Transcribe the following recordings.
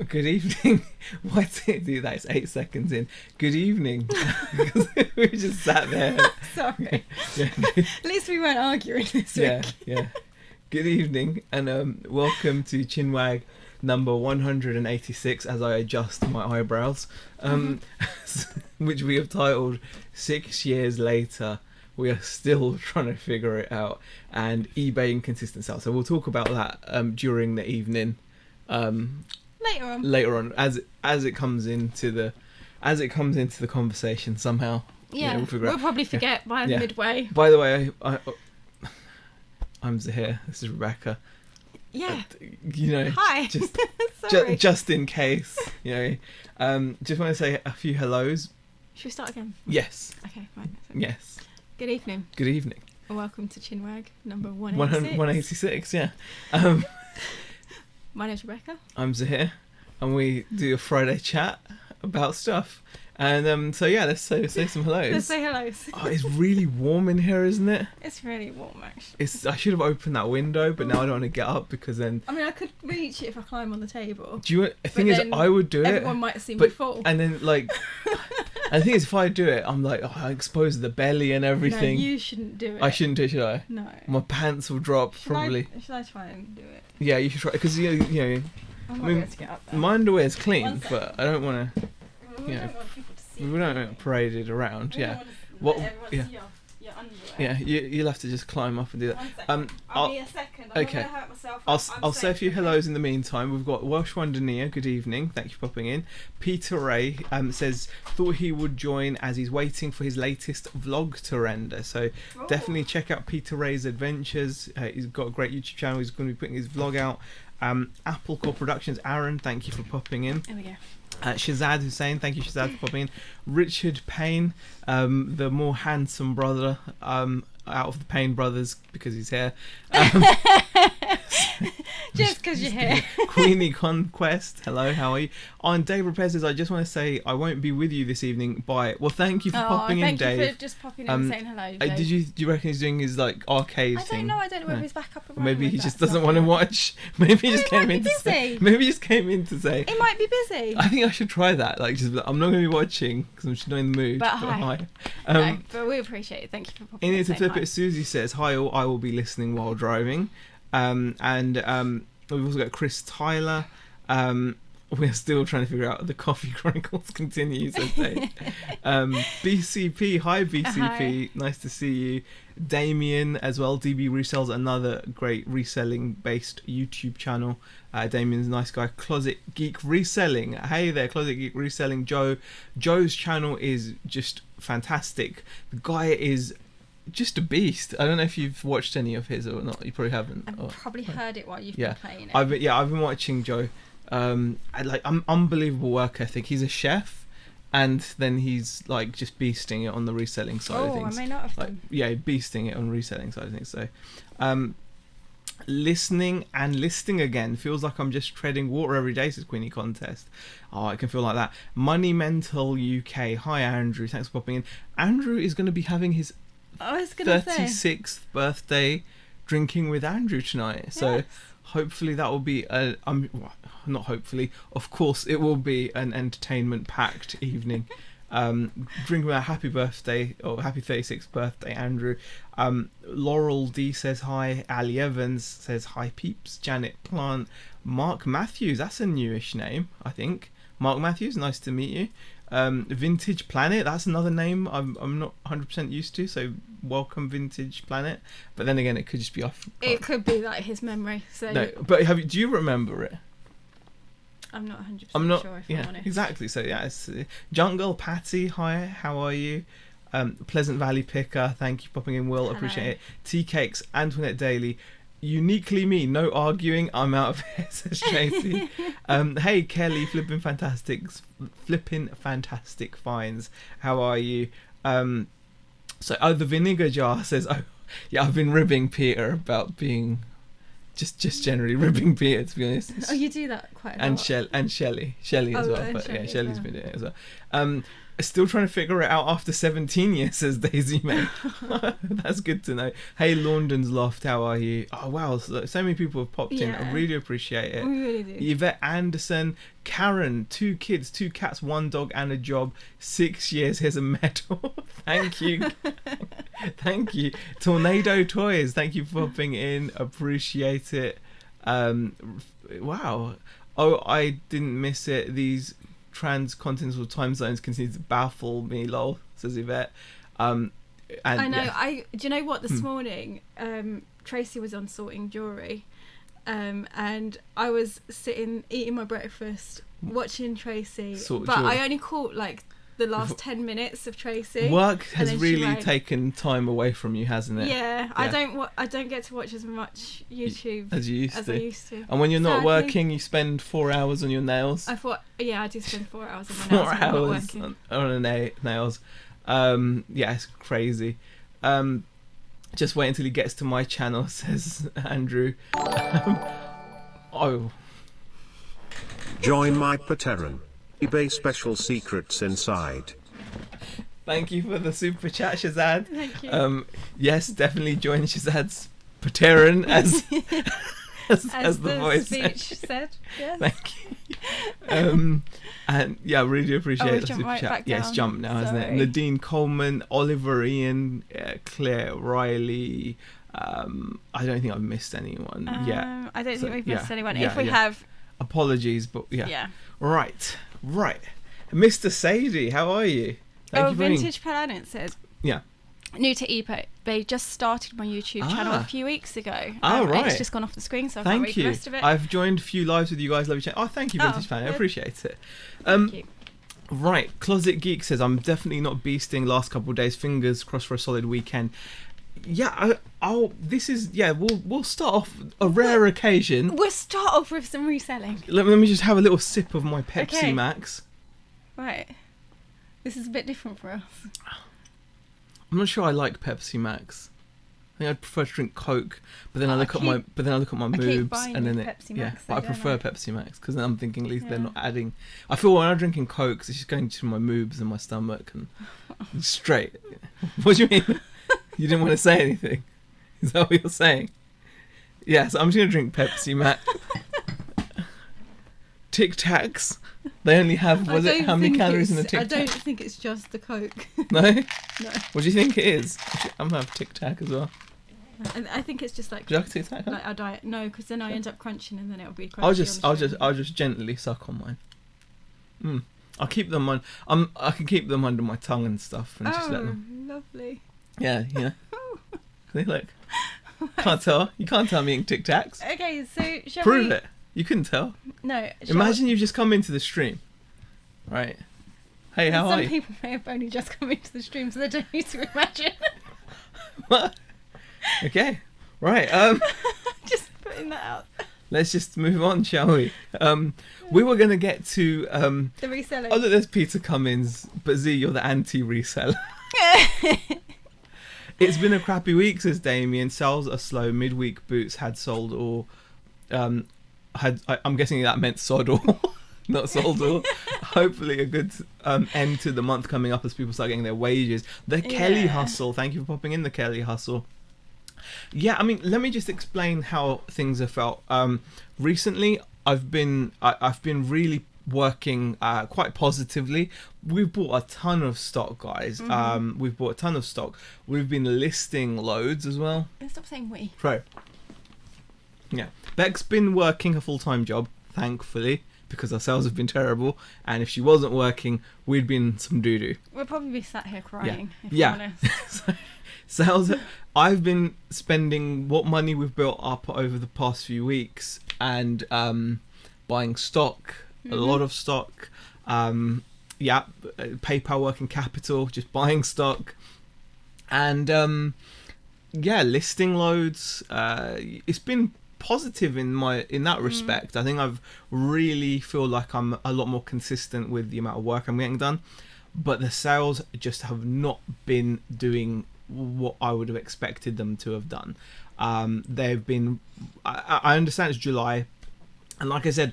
Good evening. Why did it do that? It's 8 seconds in. Good evening. We just sat there. Sorry. Yeah. At least we weren't arguing this week. Yeah. Good evening, and welcome to Chinwag number 186 as I adjust my eyebrows, which we have titled 6 Years Later. We are still trying to figure it out, and eBay inconsistent sales. So we'll talk about that during the evening. Later on, as it comes into the conversation somehow. Yeah, we'll probably forget by midway. By the way, I'm Zahir. This is Rebecca. Yeah. Hi. Sorry. Just in case, just want to say a few hellos. Should we start again? Yes. Okay, fine. Yes. Good evening. Good evening. And welcome to Chinwag number 186. 186, yeah. My name's Rebecca. I'm Zahir, and we do a Friday chat about stuff. And so let's say some hellos. Let's say hellos. Oh, it's really warm in here, isn't it? It's really warm, actually. I should have opened that window, but now I don't want to get up because then. I mean, I could reach it if I climb on the table. The thing is, I would do it. Everyone might see me fall. And then, and the thing is, if I do it, I'm like, I expose the belly and everything. No, you shouldn't do it. I shouldn't do it, should I? No. My pants will drop, probably. Should I try and do it? Yeah, you should try, because I might be able to get up there. My underwear's clean, but I don't want to. We don't want people to see. We don't want to parade it around. Yeah. What? See your underwear. Yeah, you'll have to just climb up and do that. 1 second. I'll be a second. I'm okay. not gonna hurt myself. I'll say a few hellos in the meantime. We've got Welsh Wondania. Good evening. Thank you for popping in. Peter Ray says thought he would join as he's waiting for his latest vlog to render. So definitely check out Peter Ray's adventures. He's got a great YouTube channel. He's going to be putting his vlog out. Apple Core Productions. Aaron, thank you for popping in. There we go. Shazad Hussein, thank you Shazad for popping in. Richard Payne, the more handsome brother out of the Payne brothers because he's here. Just because you're here. Queenie Conquest, hello, how are you? And Dave Repairs says, I just want to say I won't be with you this evening. Bye. Well, thank you for popping in, Dave. Thank you for just popping in and saying hello, Dave. Do you reckon he's doing his arcade thing? I don't know whether he's back up and running. Maybe he just doesn't want to watch. Maybe he just came in to say. Maybe he just came in to say. He might be busy. I think I should try that. I'm not going to be watching because I'm just not in the mood. But hi. No, but we appreciate it. Thank you for popping in. In it to flip it, Susie says, hi all, I will be listening while driving. We've also got Chris Tyler. We're still trying to figure out the Coffee Chronicles continues. BCP, hi BCP, hi. Nice to see you. Damien as well. DB Resells, another great reselling based YouTube channel. Damien's a nice guy. Closet Geek Reselling. Hey there, Closet Geek Reselling. Joe's channel is just fantastic. The guy is just a beast. I don't know if you've watched any of his or not. You probably haven't. I've probably heard it while you've been playing it. I've been watching Joe. Unbelievable work ethic. He's a chef, and then he's just beasting it on the reselling side of things. I may not have done. Yeah, beasting it on reselling side of things. So, listening and listing again feels like I'm just treading water every day. Says Queenie Contest. Oh, it can feel like that. Money Mental UK. Hi Andrew, thanks for popping in. Andrew is going to be having his 36th birthday drinking with Andrew tonight. Yes. So hopefully that will be not hopefully, of course it will be an entertainment packed evening. Drinking with a happy birthday or happy 36th birthday Andrew. Laurel D says hi. Ali Evans says hi peeps. Janet Plant. Mark Matthews, that's a newish name, I think. Mark Matthews, nice to meet you. Vintage Planet, that's another name I'm not 100% used to, so welcome Vintage Planet. But then again, it could just be off. It could be his memory. So no, but do you remember it? I'm not 100% sure if I'm honest. Exactly. So it's Jungle Patty, hi, how are you? Pleasant Valley Picker, thank you for popping in, Will. Hello. Appreciate it. Tea Cakes, Antoinette Daly. Uniquely me, no arguing, I'm out of here, says Tracy. Hey Kelly, flipping fantastic finds, how are you? The Vinegar Jar says, oh yeah, I've been ribbing Peter about being just generally ribbing Peter, to be honest. Oh, you do that quite a lot. And Shelley as well. But Shelley's been doing it as well. Still trying to figure it out after 17 years, says Daisy May. That's good to know. Hey, Laundon's Loft, how are you? Oh, wow. So many people have popped in. I really appreciate it. We really do. Yvette Anderson, Karen, 2 kids, 2 cats, 1 dog, and a job. 6 years. Here's a medal. Thank you. Thank you. Tornado Toys, thank you for popping in. Appreciate it. Wow. Oh, I didn't miss it. These transcontinental time zones continue to baffle me, lol, says Yvette. And, I know. Do you know what? This morning, Tracy was on sorting jewellery, and I was sitting eating my breakfast, watching Tracy, but I only caught like the last 10 minutes of Tracy. Work has really taken time away from you, hasn't it? Yeah. I don't get to watch as much YouTube as you I used to. And when you're not working, you spend 4 hours on your nails. I do spend 4 hours on my nails. 4 hours on nails. Yeah, it's crazy. Just wait until he gets to my channel, says Andrew. Join my Pateran. eBay special secrets inside. Thank you for the super chat, Shazad. Thank you. Yes, definitely join Shazad's Pateran as the voice speech said. Yes. Thank you. And yeah, I really do appreciate the super chat. Yeah, it's jumped now, hasn't it? Nadine Coleman, Oliver Ian, Claire Riley. I don't think I've missed anyone yet. I don't think we've missed anyone. If we have, apologies, but yeah. Right. Mr. Sadie, how are you? Thank you for Vintage Planet says. Yeah. New to eBay. They just started my YouTube channel a few weeks ago. Right. It's just gone off the screen, so I can't read the rest of it. I've joined a few lives with you guys. Love your channel. Oh, thank you, Vintage Planet. I appreciate it. Thank you. Right. Closet Geek says, I'm definitely not beasting last couple of days. Fingers crossed for a solid weekend. Yeah, we'll start off a rare occasion. We'll start off with some reselling. Let me just have a little sip of my Pepsi Max. Right. This is a bit different for us. I'm not sure I like Pepsi Max. I think I'd prefer to drink Coke, but then I look at my moobs and then I prefer Pepsi Max because then I'm thinking at least they're not adding. I feel when I'm drinking Coke, it's just going to my moobs and my stomach and straight. What do you mean? You didn't want to say anything? Is that what you're saying? Yes, I'm just going to drink Pepsi Max. Tic Tacs. They only have, how many calories in a Tic Tac? I don't think it's just the Coke. No? No. What do you think it is? I'm going to have Tic Tac as well. I think it's just like... Do you like Tic Tac? Like our diet. No, because then I end up crunching and then it'll be crunchy. I'll just gently suck on mine. I'll keep them on... I can keep them under my tongue and stuff and just let them... lovely. Yeah. See, look. Can't tell. You can't tell I'm eating Tic Tacs. Okay, so shall Prove it. You couldn't tell. No. Imagine you've just come into the stream. Right. Hey, how are you? Some people may have only just come into the stream, so they don't need to imagine. What? Okay. Right. Just putting that out. Let's just move on, shall we? We were going to get to... the reselling. Oh, look, there's Peter Cummins. But Z, you're the anti-reseller. It's been a crappy week, says Damien. Sales are slow. Midweek boots had sold or... I'm guessing that meant sod all, not sold all. Hopefully a good end to the month coming up as people start getting their wages. The Kelly Hustle. Thank you for popping in, the Kelly Hustle. Yeah, I mean, let me just explain how things have felt. Recently, I've been really working quite positively. We've bought a ton of stock, guys. We've bought a ton of stock. We've been listing loads as well. Stop saying we. Right. Yeah. Beck's been working a full-time job, thankfully, because our sales have been terrible. And if she wasn't working, we'd be in some doo-doo. We'll probably be sat here crying, if I'm honest. Sales, I've been spending what money we've built up over the past few weeks and buying stock, a lot of stock. PayPal working capital, just buying stock. And listing loads. It's been positive in that respect. I think I've really feel like I'm a lot more consistent with the amount of work I'm getting done, but the sales just have not been doing what I would have expected them to have done. They've been I understand it's July, and like I said,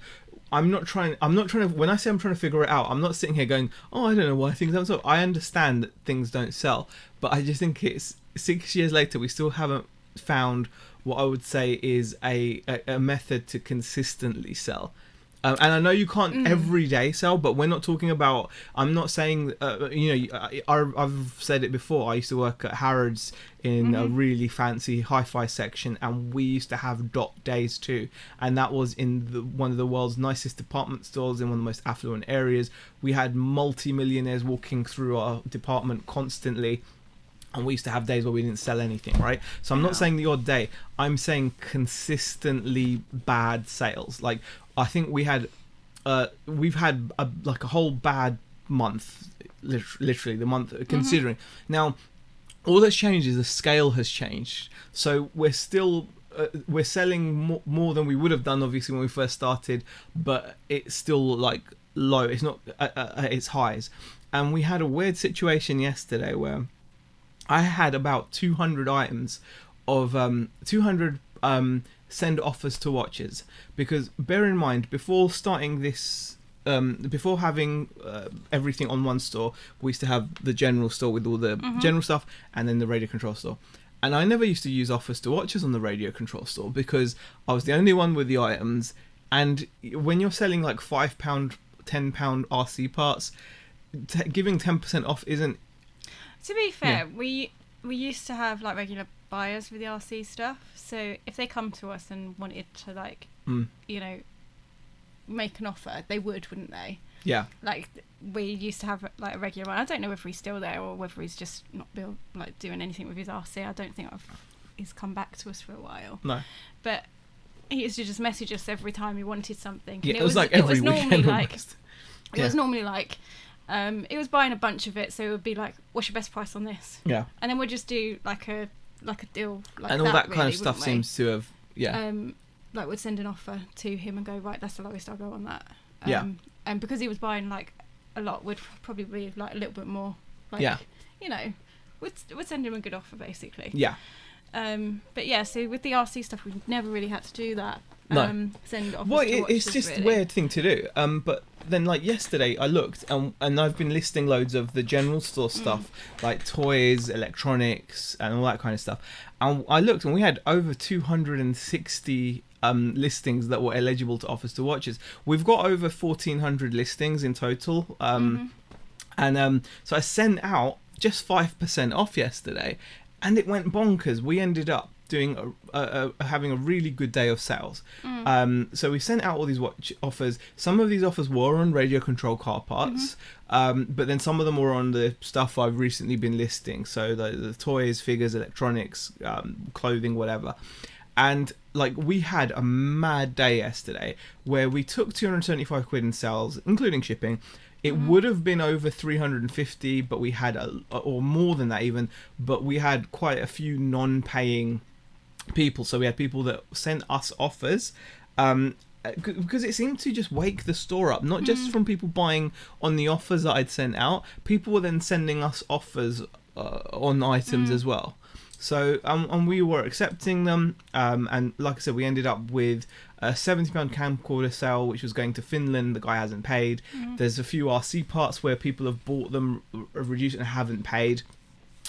I'm not trying to, when I say I'm trying to figure it out, I'm not sitting here going, oh, I don't know why things don't sell. I understand that things don't sell, but I just think it's 6 years later, we still haven't found what I would say is a method to consistently sell. And I know you can't every day sell, but we're not talking about, I'm not saying, I've said it before, I used to work at Harrods in a really fancy hi-fi section, and we used to have dot days too, and that was in one of the world's nicest department stores in one of the most affluent areas. We had multi-millionaires walking through our department constantly, and we used to have days where we didn't sell anything, right? So I'm not saying the odd day, I'm saying consistently bad sales. Like, I think we've had a whole bad month, literally the month, considering. Now, all that's changed is the scale has changed. So we're still, we're selling more than we would have done, obviously, when we first started, but it's still like low. It's not at its highs. And we had a weird situation yesterday where I had about 200 items of 200 send offers to watches, because bear in mind, before starting this, before having everything on one store, we used to have the general store with all the general stuff, and then the radio control store. And I never used to use offers to watches on the radio control store because I was the only one with the items. And when you're selling like £5, £10 RC parts, giving 10% off isn't. To be fair, we used to have like regular buyers for the RC stuff, so if they come to us and wanted to like make an offer, they wouldn't they? Yeah. Like, we used to have like a regular one. I don't know if he's still there or whether he's just not doing anything with his RC. I don't think he's come back to us for a while. No. But he used to just message us every time he wanted something. Yeah, it was like every weekend. It was normally like it was buying a bunch of it, so it would be like, what's your best price on this? Yeah. And then we'd just do like a deal like and all that kind of stuff seems to have like we'd send an offer to him and go, right, that's the lowest I'll go on that. And because he was buying like a lot, we'd probably be like a little bit more like we'd send him a good offer basically. But yeah, so with the RC stuff, we've never really had to do that. Send offers to watches, it's just a weird thing to do. But then, like yesterday, I looked and I've been listing loads of the general store stuff, like toys, electronics, and all that kind of stuff. And I looked, and we had over 260 listings that were eligible to offers to watches. We've got over 1,400 listings in total. And so I sent out just 5% off yesterday, and it went bonkers. We ended up doing having a really good day of sales. So we sent out all these watch offers. Some of these offers were on radio control car parts, but then some of them were on the stuff I've recently been listing. So the toys, figures, electronics, clothing, whatever. And like, we had a mad day yesterday where we took 275 quid in sales, including shipping. It would have been over 350, but we had or more than that even, but we had quite a few non-paying people. So we had people that sent us offers, because it seemed to just wake the store up, not just from people buying on the offers that I'd sent out. People were then sending us offers on items as well. So and we were accepting them, and like I said, we ended up with a £70 camcorder sale, which was going to Finland. The guy hasn't paid. There's a few RC parts where people have bought them reduced and haven't paid.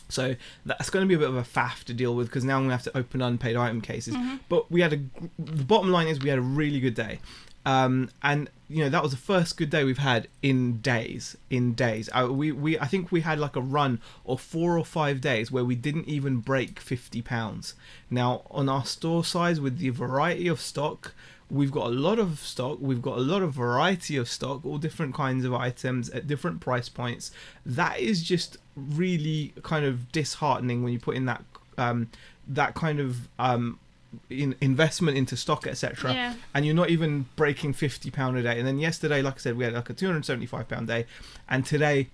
So that's going to be a bit of a faff to deal with, because now I'm going to have to open unpaid item cases. But we had the bottom line is we had a really good day. And that was the first good day we've had in days. I think we had like a run of 4 or 5 days where we didn't even break £50. Now, on our store size, with the variety of stock, we've got a lot of stock, we've got a lot of variety of stock, all different kinds of items at different price points. That is just really kind of disheartening when you put in that kind of investment into stock, etc. And you're not even breaking £50 a day. And then yesterday, like I said, we had like a £275 day, and today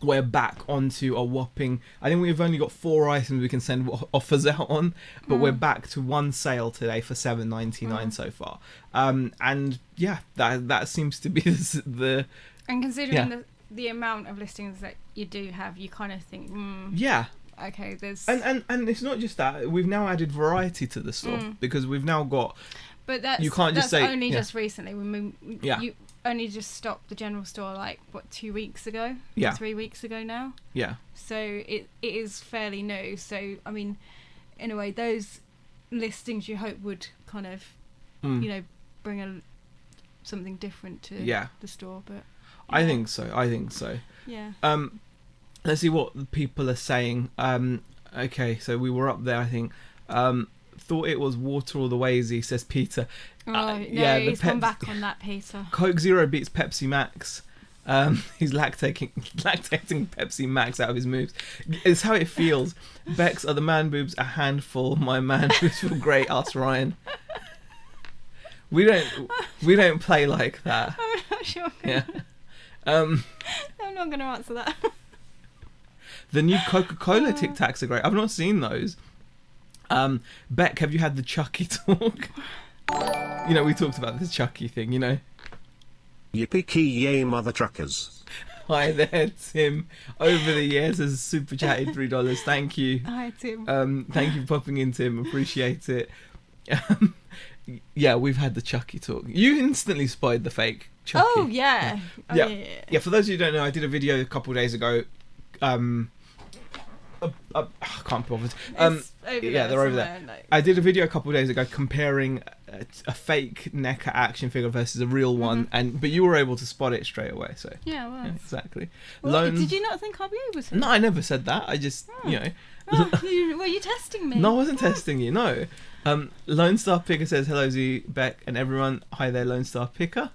we're back onto a whopping, I think we've only got 4 items we can send offers out on, but we're back to one sale today for $7.99 so far. And yeah, that seems to be the and considering the amount of listings that you do have, you kind of think okay, there's and it's not just that, we've now added variety to the store, because we've now got But that's you can't just that's say only just recently. Yeah. You only just stopped the general store like what 2 weeks ago? Yeah. 3 weeks ago now. Yeah. So it is fairly new. So I mean, in a way, those listings you hope would kind of bring something different to the store. But I think so. Yeah. Let's see what people are saying. Okay, so we were up there, I think. Thought it was water all the way, Z, says Peter. He's gone back on that, Peter. Coke Zero beats Pepsi Max. He's lactating Pepsi Max out of his moves. It's how it feels. Bex, are the man boobs a handful? My man boobs feel great. Ask Ryan. We don't play like that. I'm not sure. Yeah. I'm not going to answer that. The new Coca-Cola Tic Tacs are great. I've not seen those. Beck, have you had the Chucky talk? We talked about this Chucky thing, Yippee-ki-yay, mother truckers. Hi there, Tim. Over the years has super chatted $3. Thank you. Hi, Tim. Thank you for popping in, Tim. Appreciate it. Yeah, we've had the Chucky talk. You instantly spotted the fake Chucky. Oh, yeah. Yeah, for those of you who don't know, I did a video a couple of days ago. I can't be bothered. They're over there. I did a video a couple of days ago comparing a fake NECA action figure versus a real one, but you were able to spot it straight away. So yeah, exactly. Well, did you not think I'd be able to? No, I never said that. I just were you testing me? No, I wasn't testing you. No. Lone Star Picker says hello, Z, Beck, and everyone. Hi there, Lone Star Picker.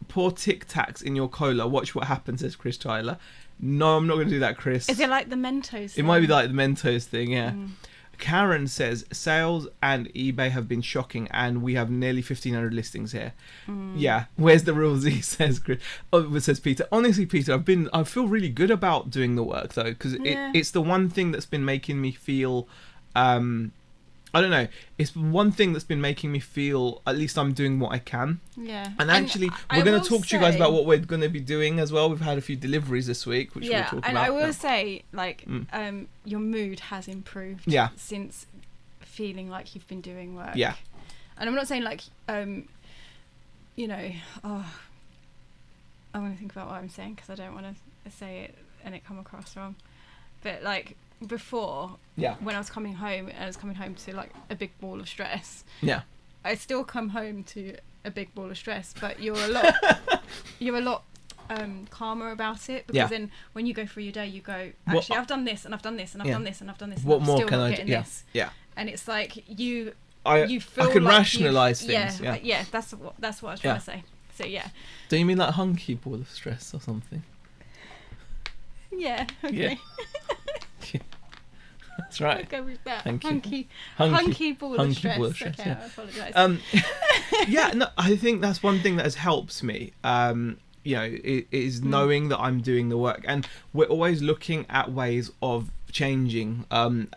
Pour Tic Tacs in your cola. Watch what happens, says Chris Tyler. No, I'm not going to do that, Chris. Is it like the Mentos thing? It might be like the Mentos thing, yeah. Karen says, sales and eBay have been shocking and we have nearly 1,500 listings here. Yeah, where's the real Z, says Chris. Oh, says Peter. Honestly, Peter, I feel really good about doing the work, though, because it's the one thing that's been making me feel... I don't know. It's one thing that's been making me feel at least I'm doing what I can. Yeah. And actually, we're going to talk to you guys about what we're going to be doing as well. We've had a few deliveries this week, which we'll talk about. And I will say, your mood has improved since feeling like you've been doing work. Yeah. And I'm not saying I want to think about what I'm saying because I don't want to say it and it come across wrong. But before, when I was coming home to a big ball of stress. Yeah. I still come home to a big ball of stress, but you're a lot calmer about it because then when you go through your day, you go, actually, I've done this and I've done this and I've done this and I've done this. What and more still can not I getting do? This. Yeah. And it's like you feel I can like rationalise things. Yeah. That's what I was trying to say. So yeah. Do you mean like hunky ball of stress or something? Yeah. Okay. Yeah. That's right. I'll go with that. Thank you. Hunky ball of stress. Okay, yeah. I apologise. Yeah, no, I think that's one thing that has helped me. Is knowing that I'm doing the work, and we're always looking at ways of changing. I'm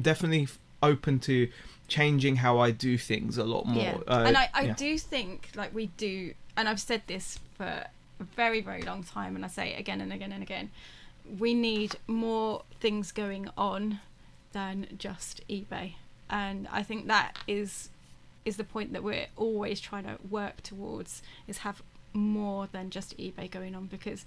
definitely open to changing how I do things a lot more. Yeah. And I do think we do, and I've said this for a very, very long time, and I say it again and again and again. We need more things going on than just eBay, and I think that is the point that we're always trying to work towards, is have more than just eBay going on, because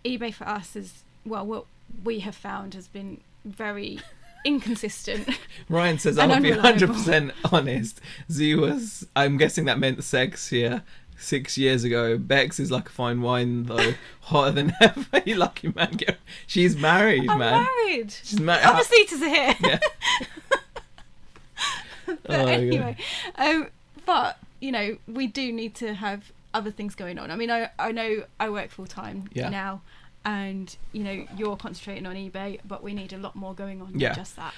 eBay for us is, well, what we have found has been very inconsistent. Ryan says, I'll be 100% honest. Z was, I'm guessing that meant sex here. 6 years ago. Bex is like a fine wine though, hotter than ever. You lucky man. She's married, I'm man. Married. She's married. Other seaters are here. Yeah. But anyway, but we do need to have other things going on. I mean, I know I work full time now, and you're concentrating on eBay, but we need a lot more going on than just that.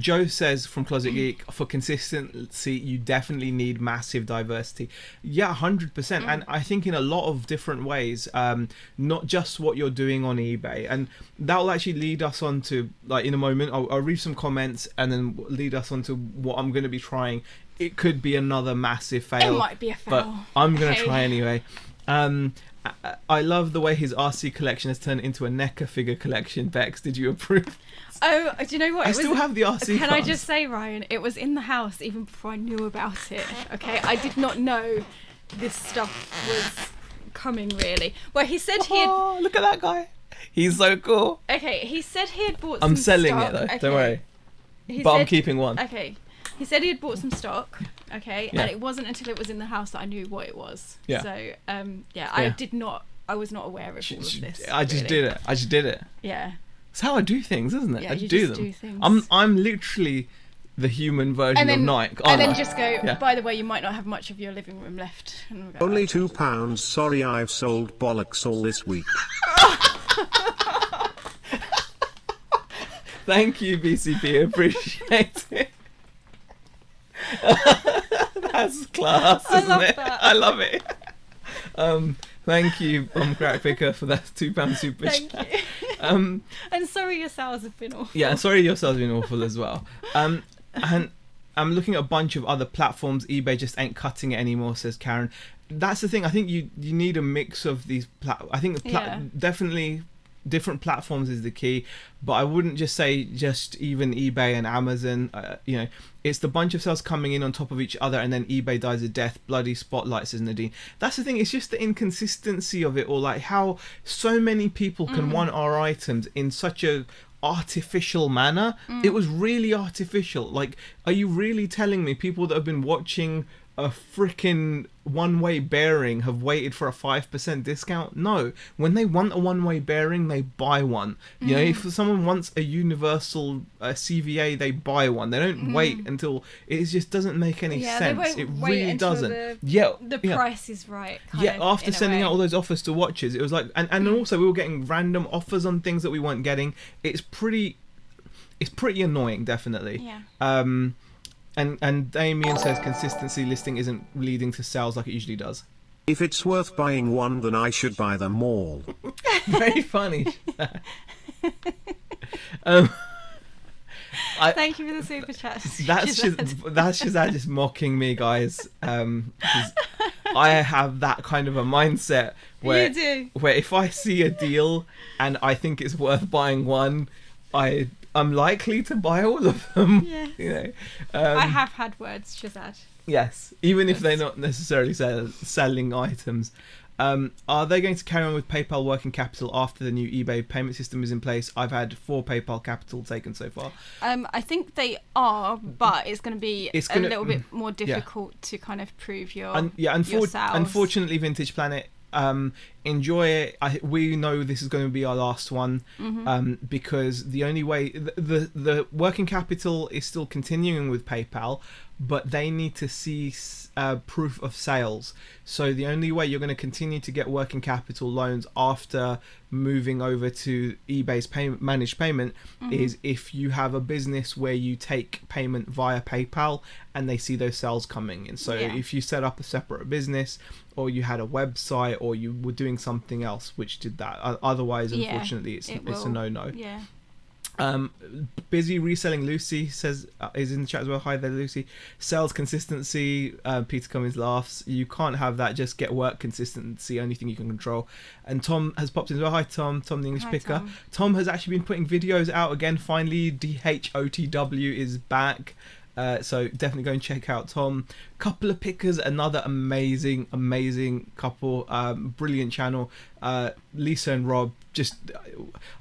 Joe says from Closet Geek, for consistency you definitely need massive diversity. 100%. And I think in a lot of different ways, not just what you're doing on eBay, and that will actually lead us on to, in a moment I'll read some comments and then lead us on to what I'm going to be trying. It could be another massive fail. It might be a fail, but I'm going to try anyway. I love the way his RC collection has turned into a NECA figure collection. Bex, did you approve? Oh, do you know what? I still have the RC Can cards. I just say, Ryan, it was in the house even before I knew about it. Okay, I did not know this stuff was coming, really. Well, he said he had... Oh, look at that guy. He's so cool. Okay, he said he had bought I'm some selling stock. it, though. Okay. Don't worry. He But I'm said- keeping one. Okay. He said he had bought some stock, okay, Yeah. and it wasn't until it was in the house that I knew what it was. Yeah. So, I was not aware of all of this. I just did it. I just did it. Yeah. It's how I do things, isn't it? Yeah, I you do just them. do things. I'm literally the human version of Nike. And then just go, by the way, you might not have much of your living room left. And we'll go, Only okay. £2. Sorry, I've sold bollocks all this week. Thank you, BCP. Appreciate it. That's class, I isn't love it? that. I love it. Thank you, Crack Picker, for that £2 super Thank chat. you. And sorry your sales have been awful. Yeah, sorry your sales have been awful as well. And I'm looking at a bunch of other platforms. eBay just ain't cutting it anymore, says Karen. That's the thing. I think you need a mix of these. I think definitely different platforms is the key, but I wouldn't just say just even eBay and Amazon. It's the bunch of sales coming in on top of each other, and then eBay dies a death. Bloody spotlight, says Nadine. That's the thing. It's just the inconsistency of it all. Like how so many people can want our items in such a artificial manner. It was really artificial. Like, are you really telling me people that have been watching a freaking one-way bearing have waited for a 5% discount? No. When they want a one-way bearing, they buy one. You know, if someone wants a universal CVA, they buy one. They don't wait until it just doesn't make any sense. It really doesn't. The price is right. After sending out all those offers to watches, it was like, and also we were getting random offers on things that we weren't getting. It's pretty annoying, definitely. Yeah. And Damien says consistency listing isn't leading to sales like it usually does. If it's worth buying one, then I should buy them all. Very funny. Thank you for the super chat. That's Shazad just mocking me, guys. 'Cause I have that kind of a mindset where You do. where if I see a deal and I think it's worth buying one, I'm likely to buy all of them. Yes. You know. I have had words, Shazad. Yes, even if they're not necessarily selling items. Are they going to carry on with PayPal working capital after the new eBay payment system is in place? I've had 4 PayPal capital taken so far. I think they are, but it's going to be a little bit more difficult to kind of prove your your sales. Unfortunately, Vintage Planet, enjoy it. We know this is going to be our last one, because the only way the working capital is still continuing with PayPal, but they need to see proof of sales. So the only way you're going to continue to get working capital loans after moving over to eBay's managed payment is if you have a business where you take payment via PayPal and they see those sales coming in. So if you set up a separate business, or you had a website, or you were doing something else which did that. Otherwise, unfortunately, it's a no-no. Yeah. Busy reselling Lucy says is in the chat as well. Hi there, Lucy. Sales consistency. Peter Cummins laughs. You can't have that. Just get work consistency. Only thing you can control. And Tom has popped in as well. Hi Tom. Tom the English picker. Tom has actually been putting videos out again. Finally, DHOTW is back. So definitely go and check out Tom. Couple of pickers, another amazing couple, brilliant channel. Lisa and Rob, just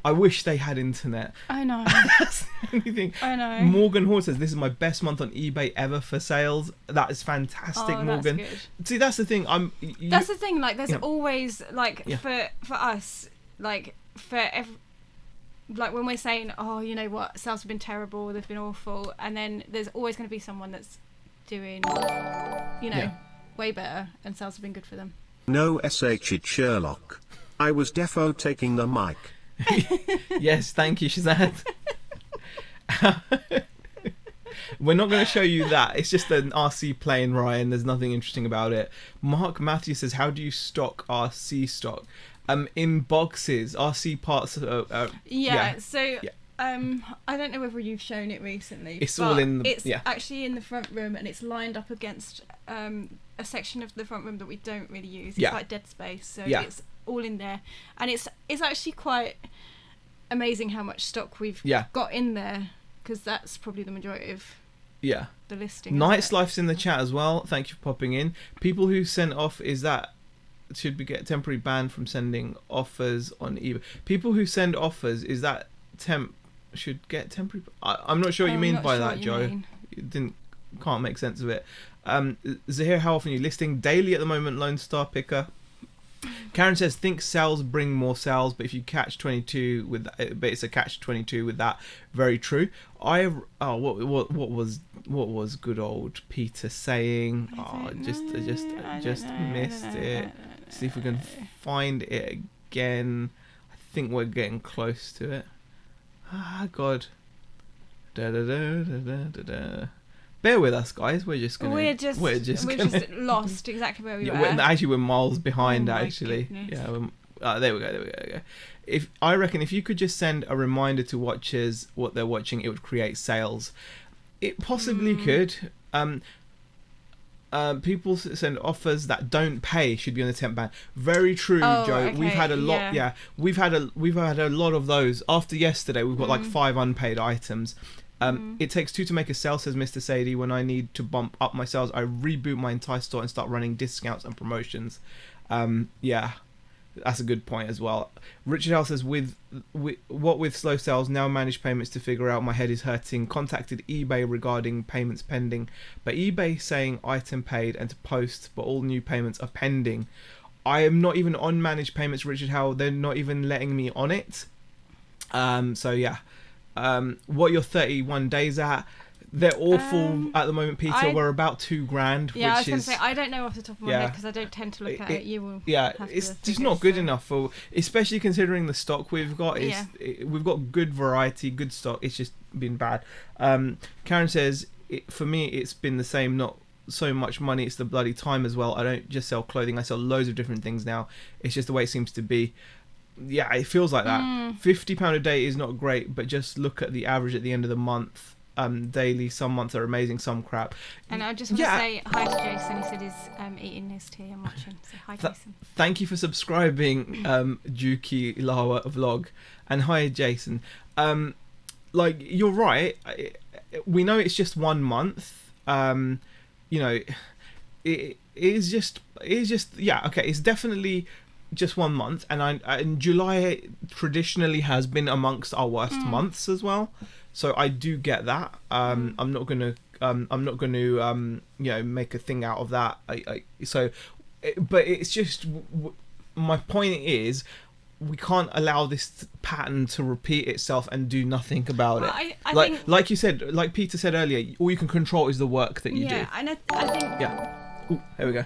I wish they had internet. I know. That's the only thing. I know. Morgan Hall says this is my best month on eBay ever for sales. That is fantastic, Morgan. That's good. See, that's the thing. That's the thing. Like, there's always for us, like for every. Like when we're saying, oh, you know what, sales have been terrible, they've been awful, and then there's always going to be someone that's doing, way better, and sales have been good for them. No SH it Sherlock. I was defo taking the mic. Yes, thank you, Shazad. We're not going to show you that. It's just an RC plane, Ryan. There's nothing interesting about it. Mark Matthews says, how do you stock RC stock? In boxes, RC parts. So I don't know whether you've shown it recently. It's all in. It's actually in the front room, and it's lined up against a section of the front room that we don't really use. It's like dead space, so it's all in there, and it's actually quite amazing how much stock we've got in there, because that's probably the majority of the listing. Nice Life's in the chat as well. Thank you for popping in. People who sent off, should we get temporary ban from sending offers on eBay? People who send offers, is that should get temporary? I'm not sure what you mean by that, Joe. You can't make sense of it. Zahir, how often are you listing? Daily at the moment, Lone Star Picker. Karen says, think sales bring more sales, but if you catch 22 with that, but it's a catch 22 with that. Very true. What was good old Peter saying? I just missed it. See if we can find it again. I think we're getting close to it. God. Bear with us, guys. We're just lost exactly where we were. Actually, we're miles behind. Actually, goodness. There we go. I reckon if you could just send a reminder to watchers what they're watching, it would create sales. It possibly could. People send offers that don't pay should be on the temp ban. Very true, Joe. Okay. We've had a lot. Yeah, we've had a lot of those. After yesterday, we've got like 5 unpaid items. It takes 2 to make a sale, says Mr. Sadie. When I need to bump up my sales, I reboot my entire store and start running discounts and promotions. That's a good point as well. Richard Howe says, with slow sales, now manage payments to figure out, my head is hurting. Contacted eBay regarding payments pending, but eBay saying item paid and to post, but all new payments are pending. I am not even on managed payments, Richard Howe. They're not even letting me on it. What your 31 days at? They're awful at the moment, Peter. We're about $2,000. Yeah, I was going to say, I don't know off the top of my head because I don't tend to look at it. You will. Yeah, it's just not good enough for, especially considering the stock we've got. We've got good variety, good stock. It's just been bad. Karen says, for me, it's been the same. Not so much money, it's the bloody time as well. I don't just sell clothing. I sell loads of different things now. It's just the way it seems to be. Yeah, it feels like that. £50 a day is not great, but just look at the average at the end of the month. Daily, some months are amazing, some crap. And I just want to say hi to Jason. He said he's eating his tea and watching. So hi, Jason. Thank you for subscribing, Juki Lawa Vlog, and hi, Jason. You're right. We know it's just 1 month. It is just it's definitely just 1 month, and July traditionally has been amongst our worst months as well. So I do get that. I'm not gonna make a thing out of that. But it's just, my point is, we can't allow this pattern to repeat itself and do nothing about it. I think, like you said, like Peter said earlier, all you can control is the work that you do. Yeah, and I think. Yeah. Ooh, there we go.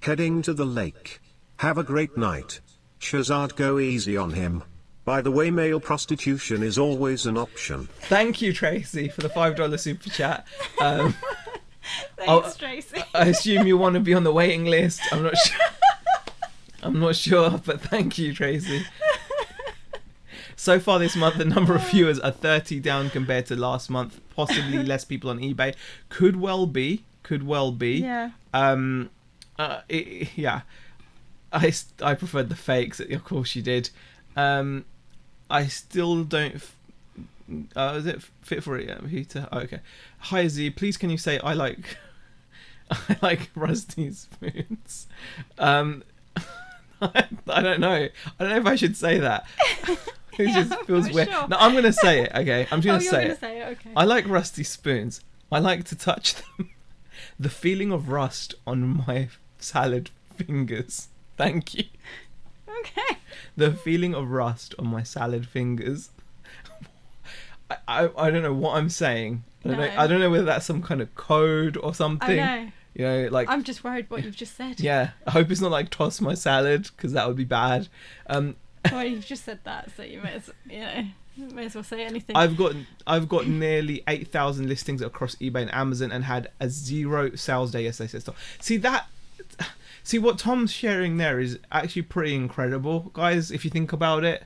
Heading to the lake. Have a great night. Shazad, go easy on him. By the way, male prostitution is always an option. Thank you, Tracy, for the $5 super chat. Thanks, Tracy. I assume you want to be on the waiting list. I'm not sure. I'm not sure, but thank you, Tracy. So far this month, the number of viewers are 30 down compared to last month. Possibly less people on eBay. Could well be. Yeah. I preferred the fakes. Of course you did. I still don't. Is it fit for it yet, Peter? Oh, okay. Hi Z, please can you say I like rusty spoons? I don't know. I don't know if I should say that. It just feels weird. Sure. No, I'm gonna say it. Okay, I'm just gonna say it. Say it. Okay. I like rusty spoons. I like to touch them. The feeling of rust on my salad fingers. Thank you. Okay. The feeling of rust on my salad fingers. I don't know what I'm saying. I don't know whether that's some kind of code or something. I know. You know, like, I'm just worried what you've just said. Yeah, I hope it's not like toss my salad, because that would be bad. Well, you've just said that, so you may as well say anything. I've got nearly 8,000 listings across eBay and Amazon and had a 0 sales day yesterday. See what Tom's sharing there is actually pretty incredible, guys. If you think about it,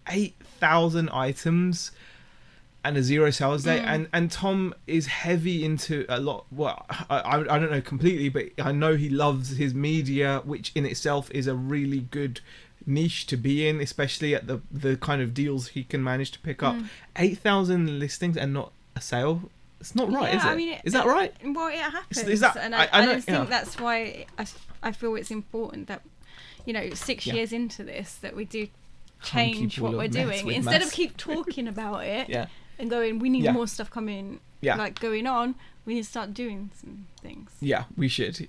8,000 items and a 0 sales day, and Tom is heavy into a lot. Well, I don't know completely, but I know he loves his media, which in itself is a really good niche to be in, especially at the kind of deals he can manage to pick up. 8,000 listings and not a sale. It's not right, is it? I mean, is that right? Well, it happens. Is that? And I just think that's why I feel it's important that, 6 years into this, that we do change what we're doing instead of keep talking about it and going, we need more stuff coming going on. We need to start doing some things. Yeah, we should.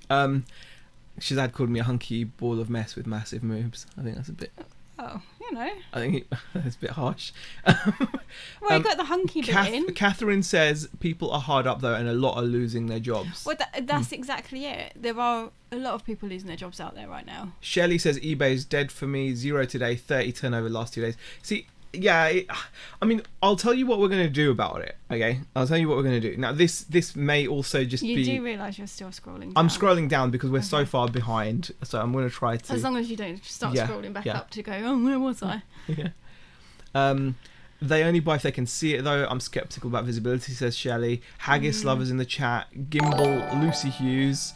Shazad called me a hunky ball of mess with massive moves. I think that's a bit. I think it's a bit harsh. Well, you got the hunky bit in. Catherine says people are hard up though, and a lot are losing their jobs. Well, that's exactly it. There are a lot of people losing their jobs out there right now. Shelley says eBay's dead for me. 0 today, 30 turnover last 2 days. See, I'll tell you what we're going to do about it. Okay, I'll tell you what we're going to do. Now, this may also just be. You do realise you're still scrolling down. I'm scrolling down because we're so far behind. So I'm going to try to. As long as you don't start scrolling back up to go, oh, where was I? They only buy if they can see it, though. I'm sceptical about visibility, says Shelley. Haggis lovers in the chat. Gimbal, Lucy Hughes.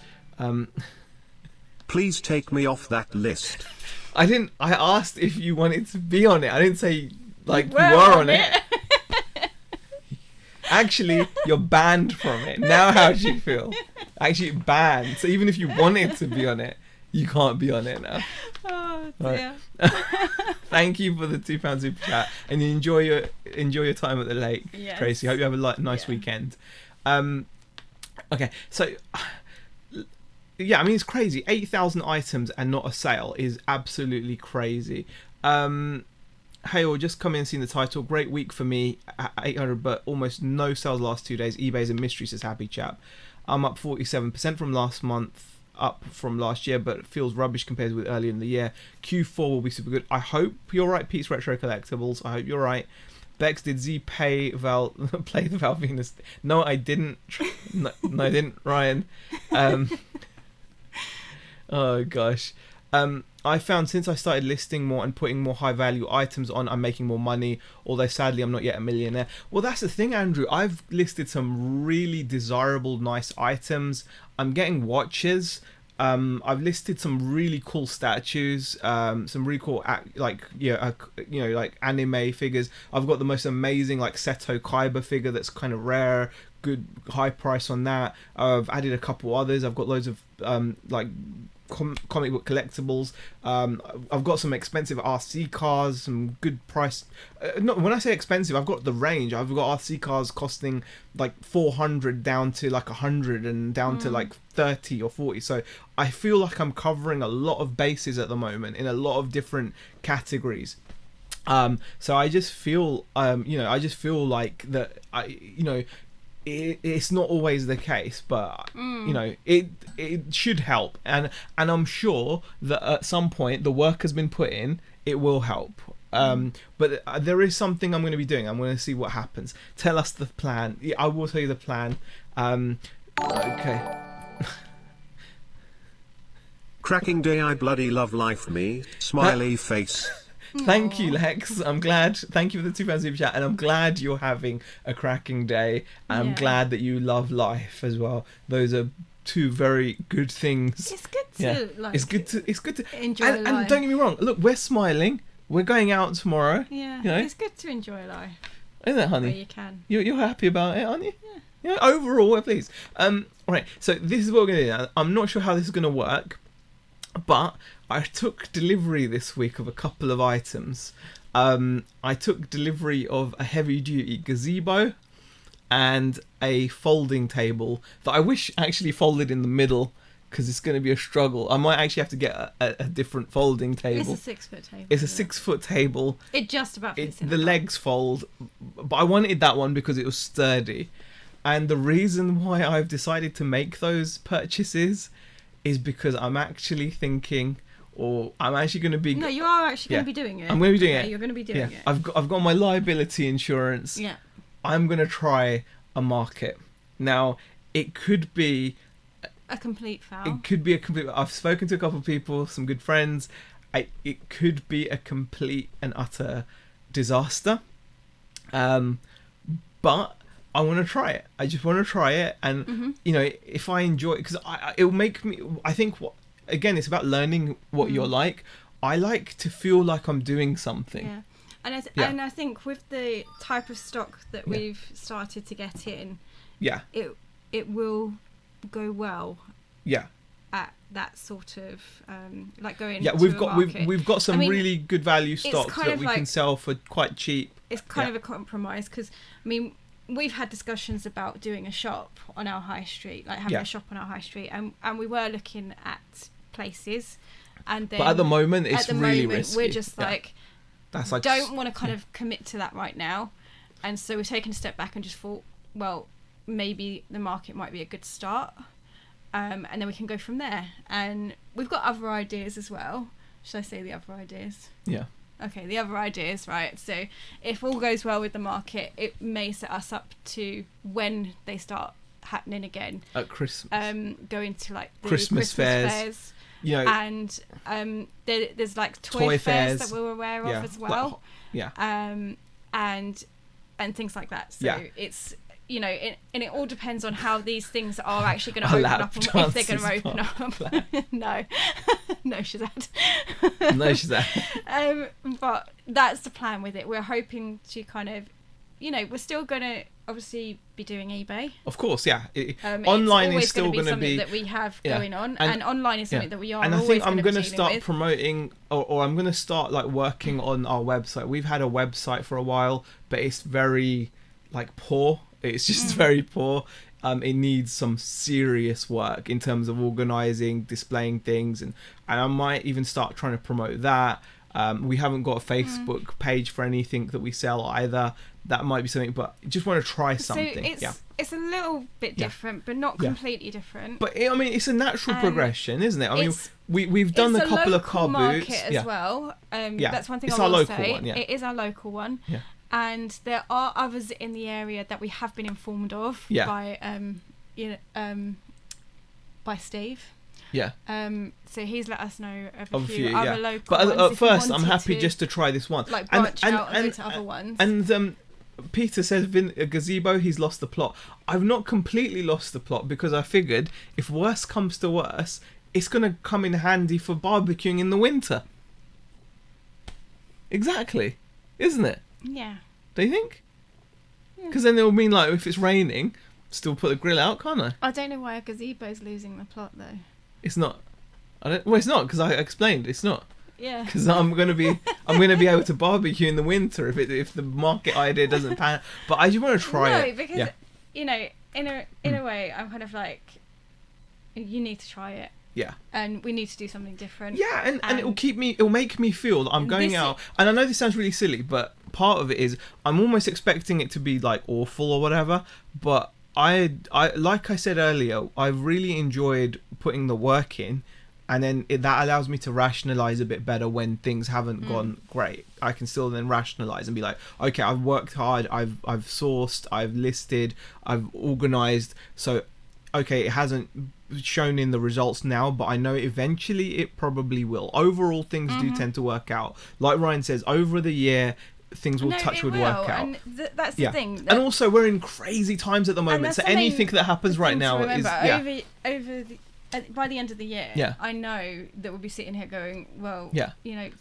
Please take me off that list. I asked if you wanted to be on it. I didn't say you were on it. Actually, you're banned from it. Now how do you feel? Actually banned. So even if you wanted to be on it, you can't be on it now. Oh dear. Right. Thank you for the £2 super chat, and enjoy your time at the lake, Tracy. Hope you have a nice weekend. Okay, so yeah, I mean, it's crazy. 8,000 items and not a sale is absolutely crazy. Hey, or just come in and seen the title. Great week for me at 800, but almost no sales last 2 days. eBay's a mystery, says Happy Chap. I'm up 47% from last month, up from last year, but it feels rubbish compared with earlier in the year. Q4 will be super good. I hope you're right, Pete's Retro Collectibles. I hope you're right. Bex, did Z play the Val Venus? No, I didn't. No, I didn't, Ryan. Oh gosh. I found since I started listing more and putting more high value items on, I'm making more money, although sadly I'm not yet a millionaire. Well, that's the thing, Andrew. I've listed some really desirable, nice items. I'm getting watches. I've listed some really cool statues, some really cool like anime figures. I've got the most amazing Seto Kaiba figure that's kind of rare, good high price on that. I've added a couple others. I've got loads of comic book collectibles. I've got some expensive RC cars, some good price. When I say expensive, I've got the range. I've got RC cars costing 400 down to 100 and down to 30 or 40. So I feel like I'm covering a lot of bases at the moment in a lot of different categories. So I just feel, like that. It's not always the case, but it should help, and I'm sure that at some point the work has been put in. It will help, but there is something I'm going to be doing. I'm going to see what happens. Tell us the plan. I will tell you the plan. Okay. Cracking day, I bloody love life, me smiley face. Thank you, Lex. I'm glad. Thank you for the £2 super chat, and I'm glad you're having a cracking day. And I'm glad that you love life as well. Those are two very good things. It's good to it's good to enjoy life. And don't get me wrong. Look, we're smiling. We're going out tomorrow. Yeah, it's good to enjoy life. Isn't it, honey? Where you can. You're happy about it, aren't you? Yeah. Yeah. Overall, please. Right. So this is what we're gonna do now. I'm not sure how this is gonna work, but I took delivery this week of a couple of items. I took delivery of a heavy-duty gazebo and a folding table that I wish actually folded in the middle, because it's going to be a struggle. I might actually have to get a different folding table. It's a 6-foot table. It's a 6-foot table. It just about fits in. The legs fold, but I wanted that one because it was sturdy. And the reason why I've decided to make those purchases is because I'm actually thinking... Or I'm actually going to be... No, you are actually going to be doing it. I'm going to be doing it. You're going to be doing it. I've got my liability insurance. Yeah. I'm going to try a market. Now, it could be... a complete foul. It could be a complete... I've spoken to a couple of people, some good friends. It could be a complete and utter disaster. But I want to try it. I just want to try it. And, if I enjoy it... Because it'll make me... I think... Again, it's about learning what you're like. I like to feel like I'm doing something. Yeah. And I think with the type of stock that we've started to get in, it will go well. Yeah. At that sort of like going. Yeah, we've got some really good value stocks that we can sell for quite cheap. It's kind of a compromise because we've had discussions about doing a shop on our high street, like having a shop on our high street, and we were looking at places, and then but at the moment it's really risky. We're just like. That's like don't want to kind of commit to that right now, and so we've taken a step back and just thought, well, maybe the market might be a good start, and then we can go from there. And we've got other ideas as well. Should I say the other ideas? Yeah. Okay, the other ideas, right? So if all goes well with the market, it may set us up to when they start happening again at Christmas. Going to like the Christmas fairs. You know, and there's like toy fairs that we're aware of as well. And things like that. So it's and it all depends on how these things are actually going to open up and if they're going to open up. No, Shazad. No, Shazad. But that's the plan with it. We're hoping to kind of, we're still going to obviously be doing eBay. Of course, yeah. Online is still going to be something that we have going on, and online is something that we are. And I think I'm going to start promoting, or I'm going to start like working on our website. We've had a website for a while, but it's very like poor. It's just very poor. It needs some serious work in terms of organising, displaying things, and I might even start trying to promote that. We haven't got a Facebook page for anything that we sell either. That might be something, but just want to try something. So it's a little bit different, but not completely different. But I mean, it's a natural progression, isn't it? I mean, we've done a couple of car boots as well. That's one thing it's I will local say. One, It is our local one. Yeah. And there are others in the area that we have been informed of by Steve. Yeah. So he's let us know of a few other local ones. But at first, I'm happy just to try this one. Like branch out and go to other ones. And Peter says a gazebo, he's lost the plot. I've not completely lost the plot because I figured if worse comes to worse, it's going to come in handy for barbecuing in the winter. Exactly. Isn't it? Yeah. Do you think? Because then it'll mean like if it's raining, still put the grill out, can't I? I don't know why a gazebo's losing the plot though. It's not. It's not because I explained it's not. Yeah. Because I'm gonna be able to barbecue in the winter if the market idea doesn't pan. But I just want to try it. No, because in a way, I'm kind of like, you need to try it. Yeah. And we need to do something different. Yeah, and it'll make me feel that I'm going out. And I know this sounds really silly, but part of it is I'm almost expecting it to be like awful or whatever. But I like I said earlier, I've really enjoyed putting the work in, and then that allows me to rationalize a bit better when things haven't gone great. I can still then rationalize and be like, okay, I've worked hard, I've sourced, I've listed, I've organized. So, okay, it hasn't shown in the results now, but I know eventually it probably will. Overall, things do tend to work out. Like Ryan says, over the year, things will work out. And that's the thing. And also, we're in crazy times at the moment, so anything that happens right now is by the end of the year, I know that we'll be sitting here going, well,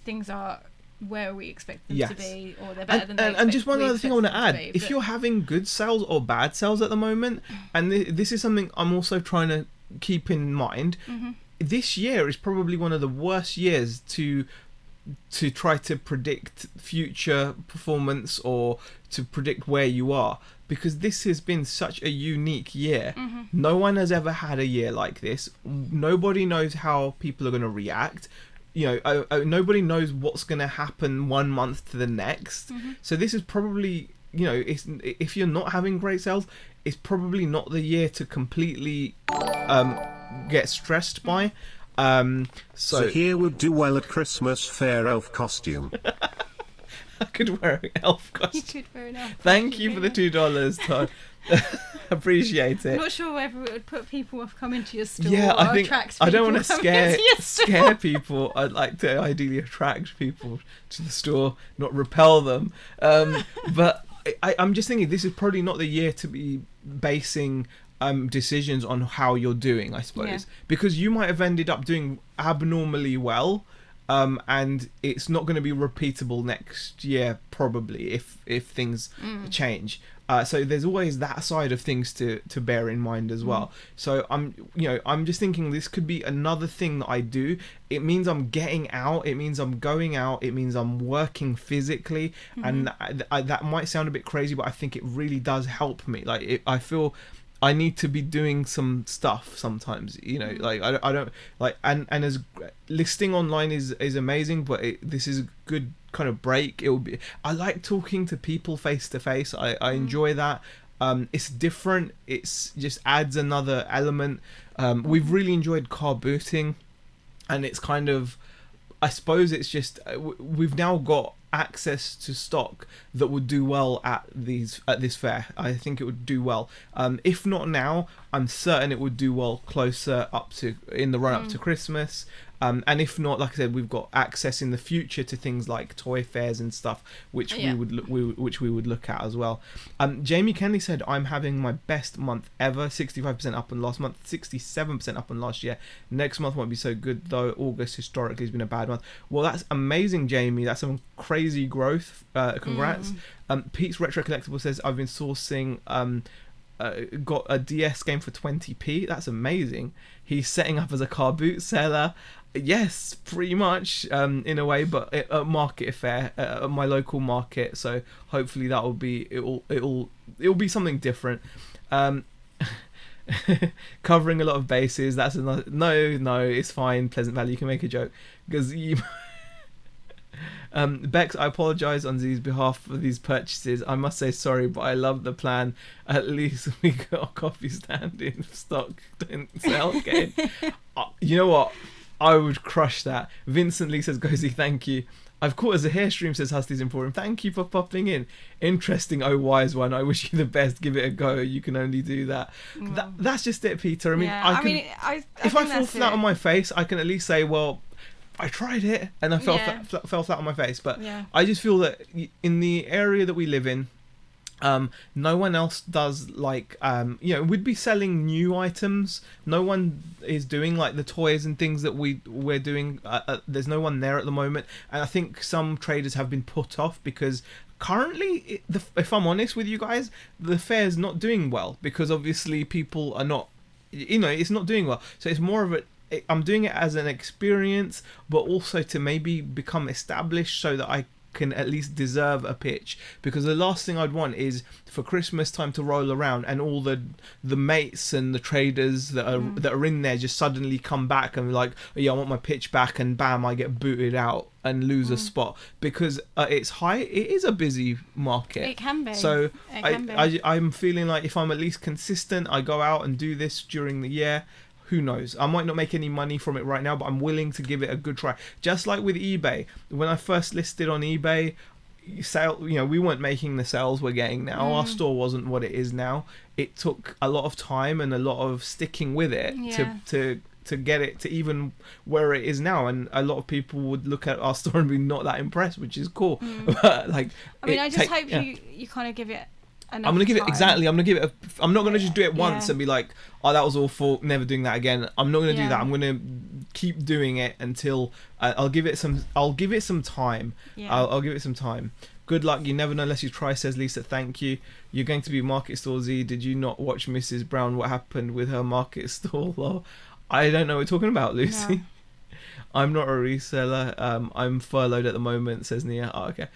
things are where we expect them to be, or they're better than they and just one other thing I want to add, if you're having good sales or bad sales at the moment, and this is something I'm also trying to keep in mind, this year is probably one of the worst years to try to predict future performance or to predict where you are, because this has been such a unique year. No one has ever had a year like this. Nobody knows how people are going to react. Nobody knows what's going to happen 1 month to the next. So this is probably, if you're not having great sales, it's probably not the year to completely get stressed by. So here would do well at Christmas fair elf costume. I could wear an elf costume. You could wear an elf Thank you for the $2, Todd. Appreciate it. I'm not sure whether it would put people off coming to your store. Yeah, I think I don't want to scare people. I'd like to ideally attract people to the store, not repel them. But I'm just thinking this is probably not the year to be basing decisions on how you're doing, I suppose, because you might have ended up doing abnormally well, and it's not going to be repeatable next year probably if things change. So there's always that side of things to bear in mind as well. So I'm just thinking this could be another thing that I do. It means I'm getting out. It means I'm going out. It means I'm working physically. And that might sound a bit crazy, but I think it really does help me. Like I feel I need to be doing some stuff sometimes, like I don't like, and as listing online is amazing, but this is a good kind of break. I like talking to people face to face. I enjoy that. It's different. It's just adds another element. We've really enjoyed car booting, and it's kind of, I suppose it's just we've now got access to stock that would do well at this fair. I think it would do well. If not now, I'm certain it would do well closer up to in the run up to Christmas. And if not, like I said, we've got access in the future to things like toy fairs and stuff, which we would look at as well. Jamie Kennedy said, "I'm having my best month ever. 65% up on last month, 67% up on last year. Next month won't be so good though. August historically has been a bad month." Well, that's amazing, Jamie. That's some crazy growth. Congrats. Pete's Retro Collectible says, "I've been sourcing. Got a DS game for 20p. That's amazing. He's setting up as a car boot seller." Yes, pretty much in a way, but at market fair, at my local market. So hopefully that will be it'll be something different. Covering a lot of bases. That's another. No, it's fine. Pleasant Valley, you can make a joke because you. Bex, I apologise on Z's behalf for these purchases. I must say sorry, but I love the plan. At least we got a coffee stand in stock. Don't sell again. You know what? I would crush that. Vincent Lee says, "Gozy, thank you. I've caught as a hair stream," says Husty's Emporium. "Thank you for popping in. Interesting, oh wise one. I wish you the best. Give it a go. You can only do that." That's just it, Peter. I mean, if I fall flat on my face, I can at least say, well, I tried it and I fell flat on my face. But I just feel that in the area that we live in, no one else does like we'd be selling new items. No one is doing like the toys and things that we're doing. There's no one there at the moment, and I think some traders have been put off because currently, if I'm honest with you guys, the fair's not doing well because obviously people are not, it's not doing well. So it's more of I'm doing it as an experience, but also to maybe become established so that I can at least deserve a pitch, because the last thing I'd want is for Christmas time to roll around and all the mates and the traders that are in there just suddenly come back and be like, "Oh, yeah, I want my pitch back," and bam, I get booted out and lose a spot because it's high. It is a busy market. It can be. So I'm feeling like if I'm at least consistent, I go out and do this during the year. Who knows? I might not make any money from it right now, but I'm willing to give it a good try. Just like with eBay, when I first listed on eBay, we weren't making the sales we're getting now. Our store wasn't what it is now. It took a lot of time and a lot of sticking with it to get it to even where it is now. And a lot of people would look at our store and be not that impressed, which is cool. But I just hope you kind of give it. I'm gonna give it I'm not gonna just do it once and be like, "Oh, that was awful, never doing that again." I'm not gonna do that. I'm gonna keep doing it until I'll give it some time. I'll give it some time. Good luck. You never know unless you try, says Lisa. Thank you. You're going to be market store Z. Did you not watch Mrs. Brown? What happened with her market stall? Well, I don't know what you're talking about, Lucy. No. I'm not a reseller. I'm furloughed at the moment, says Nia. Oh, okay.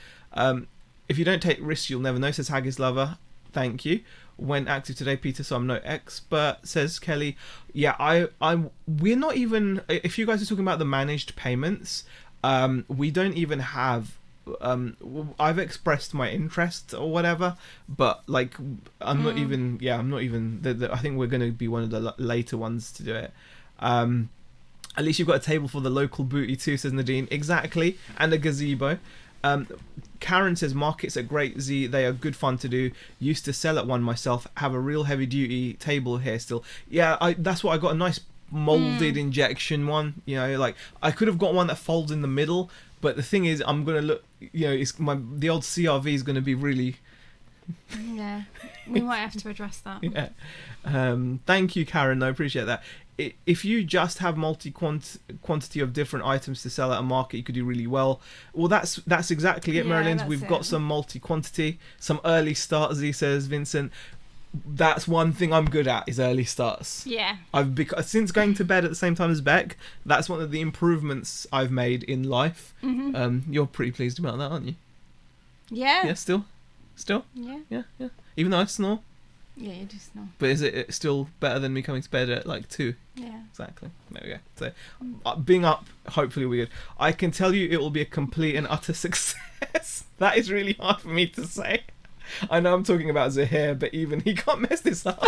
If you don't take risks, you'll never know, says Haggis Lover. Thank you. Went active today, Peter, so I'm no expert, says Kelly. Yeah, we're not even, if you guys are talking about the managed payments, we don't even have, I've expressed my interest or whatever, but like, I'm not even, I think we're going to be one of the later ones to do it. At least you've got a table for the local booty too, says Nadine. Exactly. And a gazebo. Karen says, "Markets are great, Z. They are good fun to do. Used to sell at one myself. Have a real heavy duty table here still." Yeah, that's what I got, a nice molded injection one. Like I could have got one that folds in the middle, but the thing is, I'm gonna look. It's the old CRV is gonna be really. Yeah, we might have to address that. Yeah. Thank you, Karen. I appreciate that. if you just have quantity of different items to sell at a market, you could do really well. Well, that's exactly it, Marilyn. We've got some multi-quantity, some early starts, he says, Vincent. That's one thing I'm good at, is early starts. Yeah. Since going to bed at the same time as Beck, that's one of the improvements I've made in life. You're pretty pleased about that, aren't you? Yeah. Yeah, still? Yeah. Yeah. Even though I snore? Yeah, you do snore. But is it still better than me coming to bed at like 2? Yeah. Exactly. There we go. So, being up, hopefully we're good. I can tell you it will be a complete and utter success. That is really hard for me to say. I know I'm talking about Zahir, but even he can't mess this up.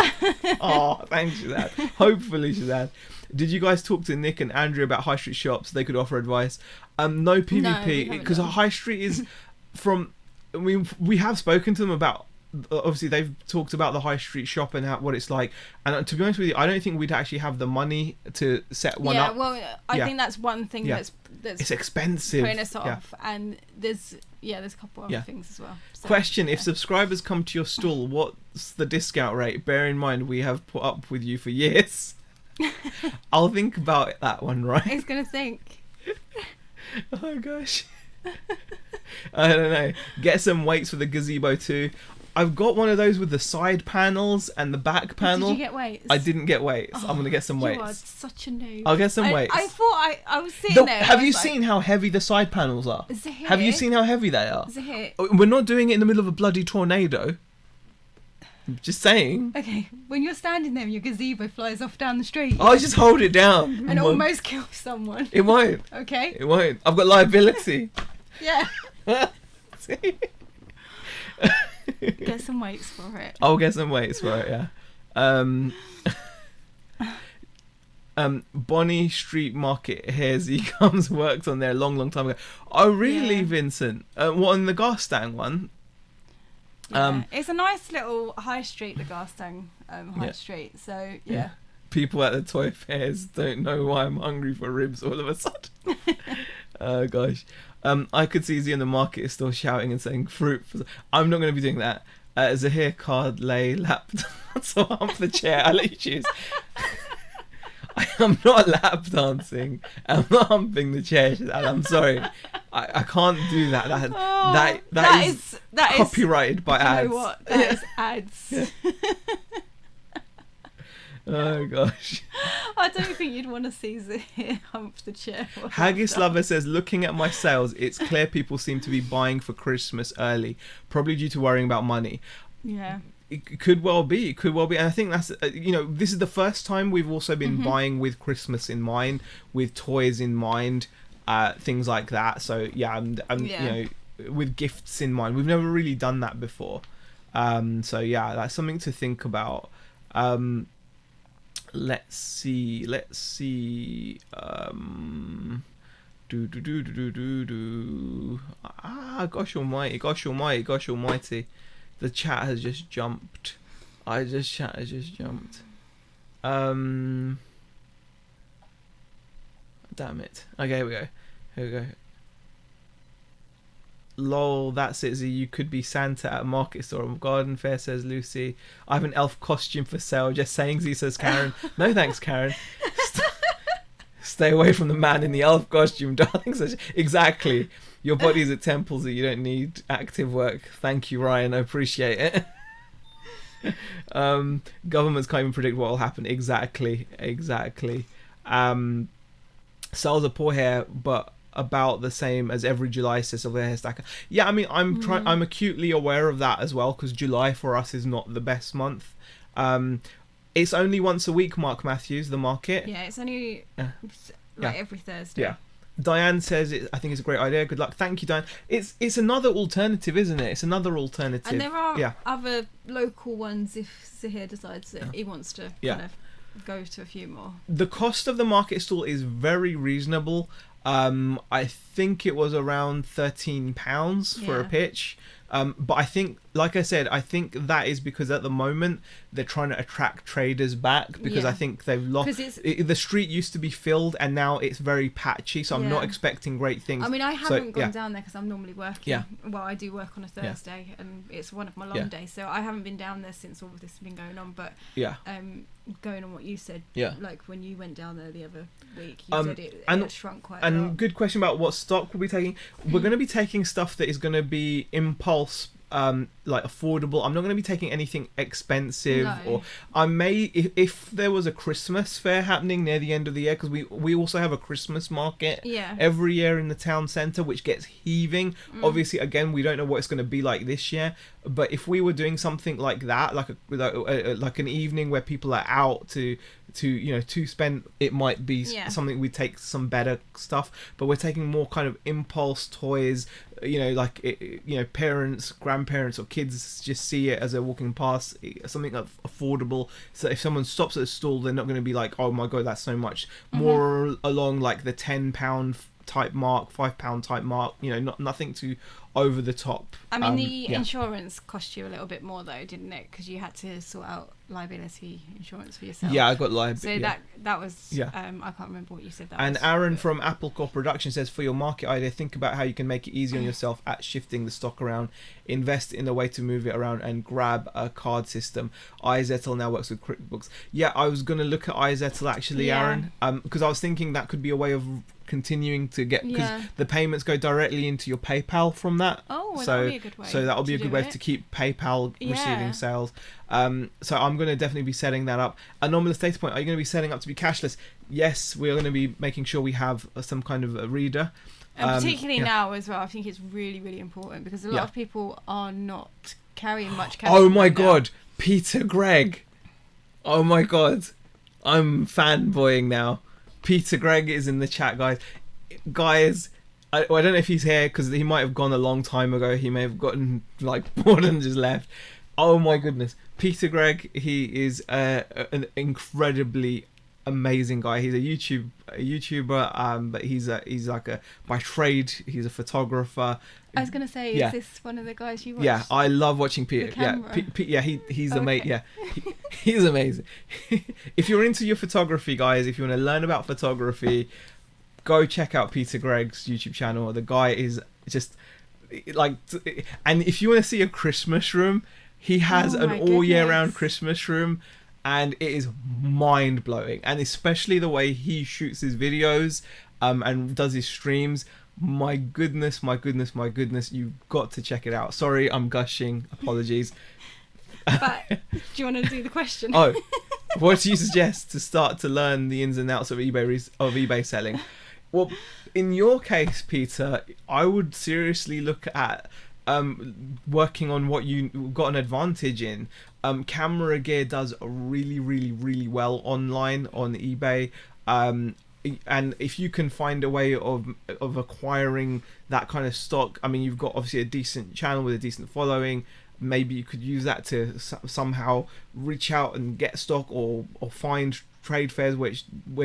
Oh, thanks, Shazad. Hopefully, Shazad. Did you guys talk to Nick and Andrew about high street shops? They could offer advice. No PvP, because high street is from... I mean, we have spoken to them about... Obviously, they've talked about the high street shop and what it's like. And to be honest with you, I don't think we'd actually have the money to set one up. Yeah, well, I think that's one thing that's it's expensive. Putting us off. And there's a couple other things as well. So, question, if subscribers come to your stall, what's the discount rate? Bear in mind, we have put up with you for years. I'll think about that one, right? He's going to think. Oh, gosh. I don't know. Get some weights for the gazebo too. I've got one of those with the side panels and the back panel. Did you get weights? I didn't get weights. I'm going to get some weights. You are such a noob. I'll get some weights. I thought I was sitting there. Have you seen how heavy the side panels are? Zahir? Have you seen how heavy they are? Zahir? We're not doing it in the middle of a bloody tornado. Just saying. Okay, when you're standing there and your gazebo flies off down the street. I'll just hold it down. And almost kill someone. It won't. Okay. It won't. I've got liability. Yeah. See? Get some weights for it. I'll get some weights for it, yeah. Bonnie Street Market Hazy comes worked on there a long time ago. Oh, really, yeah. Vincent? What, on the Garstang one? Yeah. It's a nice little high street, the Garstang high street. So, yeah. People at the toy fairs don't know why I'm hungry for ribs all of a sudden. Oh, gosh. I could see Z in the market is still shouting and saying fruit. I'm not going to be doing that. Zahir card lay lap dance or hump the chair. I'll let you choose. I'm not lap dancing. I'm not humping the chair. I'm sorry. I can't do that. That is copyrighted by ads. You know what? That is ads. Oh gosh. I don't think you'd want to see Zahir hump the chair. Haggis Lover says, looking at my sales, it's clear people seem to be buying for Christmas early, probably due to worrying about money. Yeah. It could well be. It could well be. And I think that's, this is the first time we've also been buying with Christmas in mind, with toys in mind, things like that. So yeah, with gifts in mind. We've never really done that before. So yeah, that's something to think about. Let's see. Gosh almighty. The chat has just jumped. Chat has just jumped. Damn it. Okay, here we go. Lol, that's it, Z. You could be Santa at a market store or garden fair, says Lucy. I have an elf costume for sale. Just saying, Z, says Karen. No thanks, Karen. Stay away from the man in the elf costume, darling. Exactly. Your body's at temple, Z. You don't need active work. Thank you, Ryan. I appreciate it. Governments can't even predict what will happen. Exactly. Sales are poor hair, but about the same as every July, says Silver Hair Stacker. Yeah, I mean, I'm acutely aware of that as well, because July for us is not the best month. It's only once a week, Mark Matthews, the market. Yeah, it's only every Thursday. Yeah. Diane says, I think it's a great idea. Good luck. Thank you, Diane. It's another alternative, isn't it? It's another alternative. And there are other local ones if Zahir decides that he wants to kind of go to a few more. The cost of the market stall is very reasonable. I think it was around £13 for a pitch. But I think, like I said, I think that is because at the moment they're trying to attract traders back, because I think they've lost. The street used to be filled and now it's very patchy, so I'm not expecting great things. I mean, I haven't gone down there because I'm normally working. Yeah. Well, I do work on a Thursday and it's one of my long days, so I haven't been down there since all of this has been going on. But going on what you said, like when you went down there the other week, you said it had shrunk quite a lot. And good question about what stock we'll be taking. We're going to be taking stuff that is going to be impulse, like affordable. I'm not going to be taking anything expensive. No. Or I may, if there was a Christmas fair happening near the end of the year, because we also have a Christmas market every year in the town centre, which gets heaving. Obviously, again, we don't know what it's going to be like this year, but if we were doing something like that, like an evening where people are out to spend, it might be something. We take some better stuff, but we're taking more kind of impulse toys, parents, grandparents or kids just see it as they're walking past, something affordable, so if someone stops at a stall, they're not going to be like, oh my god, that's so much. More along like the £10 type mark, £5 type mark, nothing too over the top. I mean, the insurance cost you a little bit more though, didn't it? Because you had to sort out liability insurance for yourself. Yeah, I got liability. So that was I can't remember what you said. And Aaron from Applecore Production says, for your market idea, think about how you can make it easy on yourself at shifting the stock around. Invest in a way to move it around and grab a card system. iZettle now works with QuickBooks. Yeah, I was going to look at iZettle actually, Aaron, because I was thinking that could be a way of continuing to get, because the payments go directly into your PayPal from that. Oh, well, that'll be a good way. So that'll be a good way to keep PayPal receiving sales. So I'm going to definitely be setting that up. Anomalous data point, are you going to be setting up to be cashless? Yes, we are going to be making sure we have some kind of a reader. And particularly now as well, I think it's really, really important because a lot of people are not carrying much cash. Oh my god, Peter Gregg. Oh my god. I'm fanboying now. Peter Gregg is in the chat, guys. I don't know if he's here because he might have gone a long time ago. He may have gotten bored and just left. Oh my goodness, Peter Gregg. He is an incredibly amazing guy. He's a YouTuber, but he's by trade he's a photographer. I was gonna say, is this one of the guys you watch? Yeah, I love watching Peter. He's amazing. Yeah, he's amazing. If you're into your photography, guys, if you want to learn about photography, go check out Peter Gregg's YouTube channel. The guy is just and if you want to see a Christmas room, he has an all year round Christmas room. And it is mind blowing, and especially the way he shoots his videos, and does his streams. My goodness, you've got to check it out. Sorry, I'm gushing. Apologies. But do you want to do the question? Oh, what do you suggest to start to learn the ins and outs of eBay selling? Well, in your case, Peter, I would seriously look at working on what you've got an advantage in. Camera gear does really, really, really well online on eBay, and if you can find a way of acquiring that kind of stock, I mean, you've got obviously a decent channel with a decent following. Maybe you could use that to somehow reach out and get stock, or find trade fairs where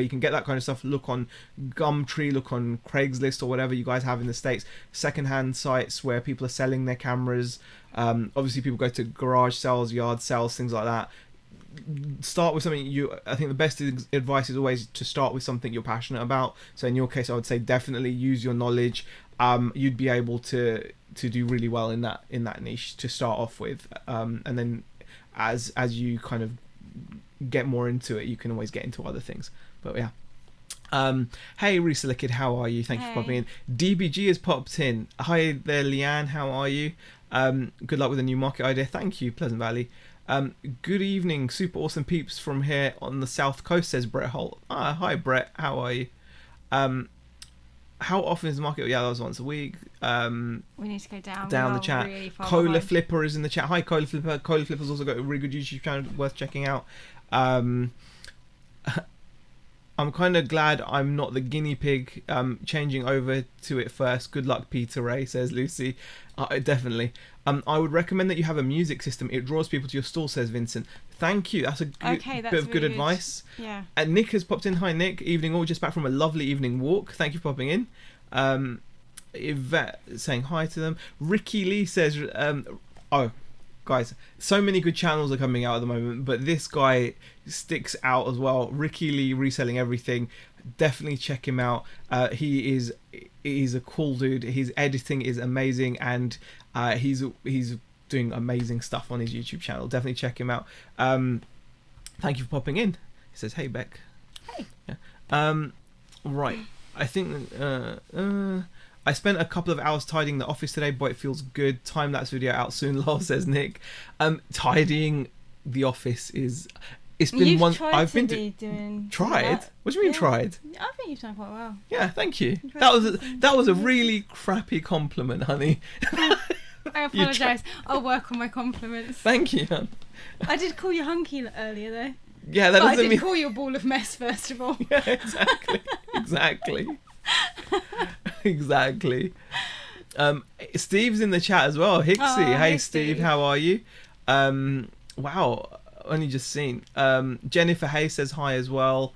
you can get that kind of stuff. Look on Gumtree, look on Craigslist, or whatever you guys have in the States. Secondhand sites where people are selling their cameras. Obviously people go to garage sales, yard sales, things like that. Start with something I think the best advice is always to start with something you're passionate about. So in your case, I would say definitely use your knowledge. You'd be able to do really well in that niche to start off with, and then as you kind of get more into it, you can always get into other things. But yeah. Hey Risa Kid, how are you? Thank you for popping in. DBG has popped in. Hi there, Leanne, how are you? Good luck with the new market idea. Thank you, Pleasant Valley. Good evening, super awesome peeps from here on the south coast, says Brett Holt. Hi Brett, how are you? How often is the market? Yeah, that was once a week. We need to go down the chat. Really Cola Flipper is in the chat. Hi Cola Flipper. Cola Flipper's also got a really good YouTube channel worth checking out. I'm kind of glad I'm not the guinea pig, changing over to it first. Good luck, Peter Ray, says Lucy. Definitely. I would recommend that you have a music system. It draws people to your stall, says Vincent. Thank you. That's a bit of good advice. Yeah. And Nick has popped in. Hi, Nick. Evening all. Just back from a lovely evening walk. Thank you for popping in. Yvette saying hi to them. Ricky Lee says, guys, so many good channels are coming out at the moment, but this guy sticks out as well. Ricky Lee reselling everything. Definitely check him out. He's a cool dude. His editing is amazing, and he's doing amazing stuff on his YouTube channel. Definitely check him out. Thank you for popping in. He says, hey, Beck. Hey. Yeah. Right. I think I spent a couple of hours tidying the office today, but it feels good. Time-lapse video out soon, lol, says Nick. Tidying the office is... It's been You've one... tried I've to been be doing tried? that. What do you mean Yeah. tried? I think you've done quite well. Yeah, thank you. That was a really crappy compliment, honey. I apologise. I'll work on my compliments. Thank you, hon. I did call you hunky earlier, though. Yeah, that But I doesn't did mean... call you a ball of mess, first of all. Yeah, exactly. Exactly. Steve's in the chat as well. Hixie. Oh, hey, Steve, how are you? Wow, only just seen. Jennifer Hay says hi as well.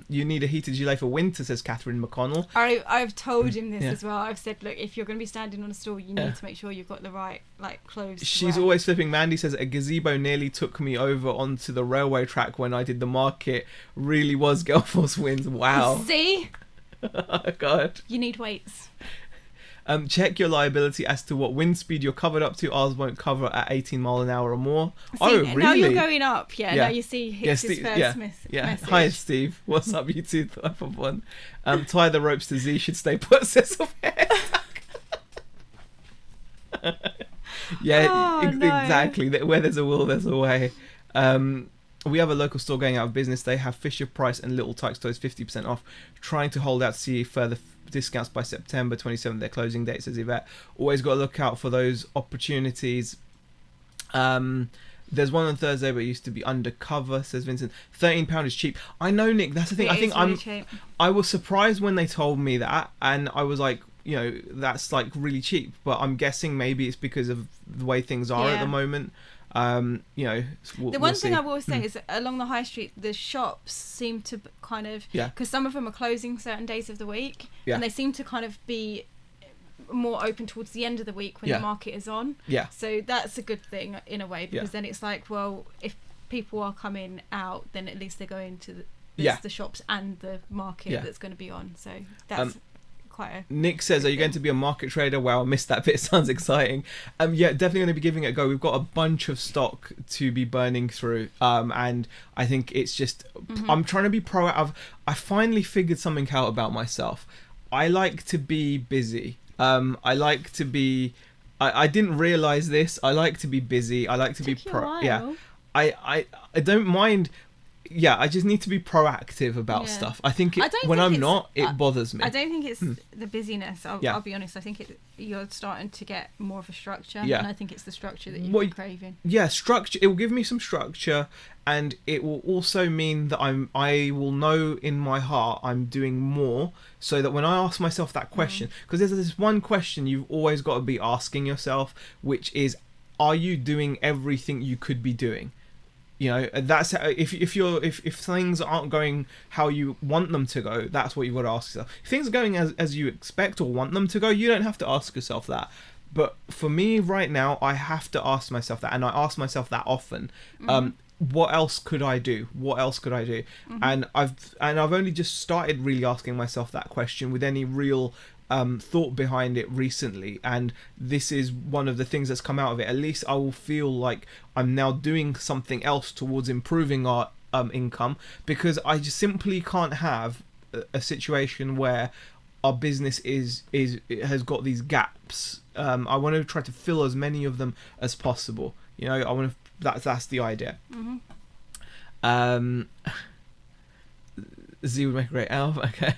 You need a heated gilet for winter, says Catherine McConnell. I've told him this Yeah. as well. I've said, look, if you're going to be standing on a stall, you need to make sure you've got the right clothes. to She's wear. always flipping. Mandy says a gazebo nearly took me over onto the railway track when I did the market. Really was Gale Force winds. Wow. See? Oh, God. You need weights. Check your liability as to what wind speed you're covered up to. Ours won't cover at 18 mile an hour or more. See, Really? Now you're going up. Yeah. Yeah. Now you see Hicks's first message. Hi, Steve. What's up, you two? Type of one. Tie the ropes to Z. Should stay put. Says Yeah, Oh, no. exactly. Where there's a will, there's a way. We have a local store going out of business. They have Fisher Price and Little Tikes toys 50% off. Trying to hold out to see further discounts by September 27th. Their closing date, says Yvette. Always got to look out for those opportunities. There's one on Thursday, but it used to be undercover, says Vincent. £13 is cheap. I know, Nick. That's the thing. I think really cheap. I was surprised when they told me that, and I was like, you know, that's like really cheap. But I'm guessing maybe it's because of the way things are at the moment. You know, the one thing I will say is that along the high street, the shops seem to kind of, because some of them are closing certain days of the week, and they seem to kind of be more open towards the end of the week when the market is on. So that's a good thing in a way, because then it's like, well, if people are coming out, then at least they're going to the shops and the market that's going to be on. So that's quite a... Nick says, are you going to be a market trader? Wow, I missed that bit. Sounds exciting. Yeah, definitely going to be giving it a go. We've got a bunch of stock to be burning through, and I think it's just I'm trying to be proactive. I finally figured something out about myself. I like to be busy. I like to be... I didn't realize this. I like to be busy. I like to be I don't mind. Yeah, I just need to be proactive about stuff. I think when I'm not, it bothers me. I don't think it's the busyness. I'll be honest. I think you're starting to get more of a structure, and I think it's the structure that you're craving. Yeah, structure. It will give me some structure, and it will also mean that I will know in my heart I'm doing more, so that when I ask myself that question, because there's this one question you've always got to be asking yourself, which is, are you doing everything you could be doing? You know, that's if things aren't going how you want them to go, that's what you've got to ask yourself. If things are going as you expect or want them to go, you don't have to ask yourself that. But for me right now, I have to ask myself that, and I ask myself that often. What else could I do? What else could I do? And I've only just started really asking myself that question with any real thought behind it recently, and this is one of the things that's come out of it. At least I will feel like I'm now doing something else towards improving our income, because I just simply can't have a situation where our business has got these gaps. I want to try to fill as many of them as possible. You know, I want to. That's the idea. Z would make a great elf. Okay.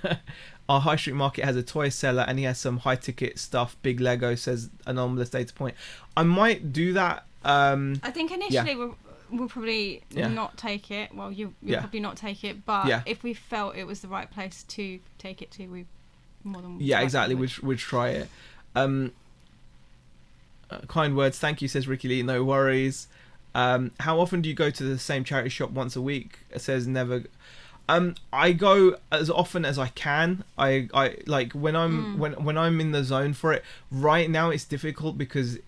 Our high street market has a toy seller, and he has some high ticket stuff. Big Lego, says Anomalous Data Point. I might do that. I think initially we'll probably not take it. Well, you'll probably not take it, but if we felt it was the right place to take it to, we more than exactly. We'd try it. Kind words, thank you, says Ricky Lee. No worries. How often do you go to the same charity shop? Once a week, says Never. I go as often as I can. I like when I'm in the zone for it. Right now it's difficult because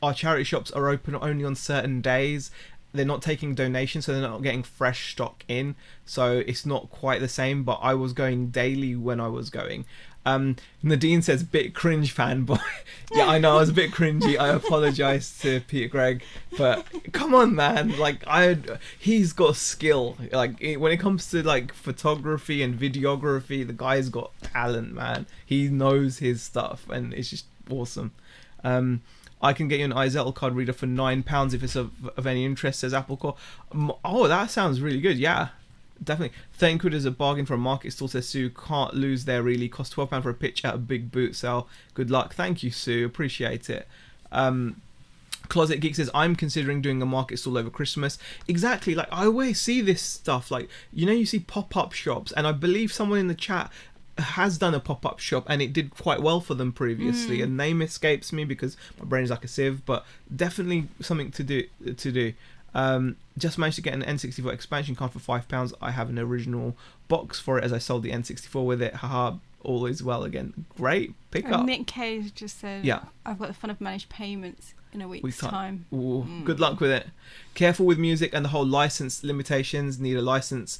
our charity shops are open only on certain days, they're not taking donations, so they're not getting fresh stock in, so it's not quite the same. But I was going daily when I was going. Nadine says bit cringe fanboy. Yeah, I know I was a bit cringy. I apologize to Peter Gregg, but come on, man, like he's got skill. Like when it comes to like photography and videography, the guy's got talent, man. He knows his stuff, and it's just awesome. I can get you an Untitled card reader for £9 if it's of any interest, says Applecore. Oh, that sounds really good. Yeah, definitely. £30 is a bargain for a market stall, says Sue. Can't lose there, really. Cost £12 for a pitch at a big boot sale. Good luck. Thank you, Sue. Appreciate it. Closet Geek says, I'm considering doing a market stall over Christmas. Exactly. Like, I always see this stuff. Like, you know, you see pop-up shops, and I believe someone in the chat has done a pop-up shop and it did quite well for them previously. A name escapes me because my brain is like a sieve, but definitely something to do. Just managed to get an N64 expansion card for £5. I have an original box for it as I sold the N64 with it. Haha, all is well again. Great pick up. Nick K just said, yeah, I've got the fun of managed payments in a week's time. Ooh, good luck with it. Careful with music and the whole license limitations. Need a license.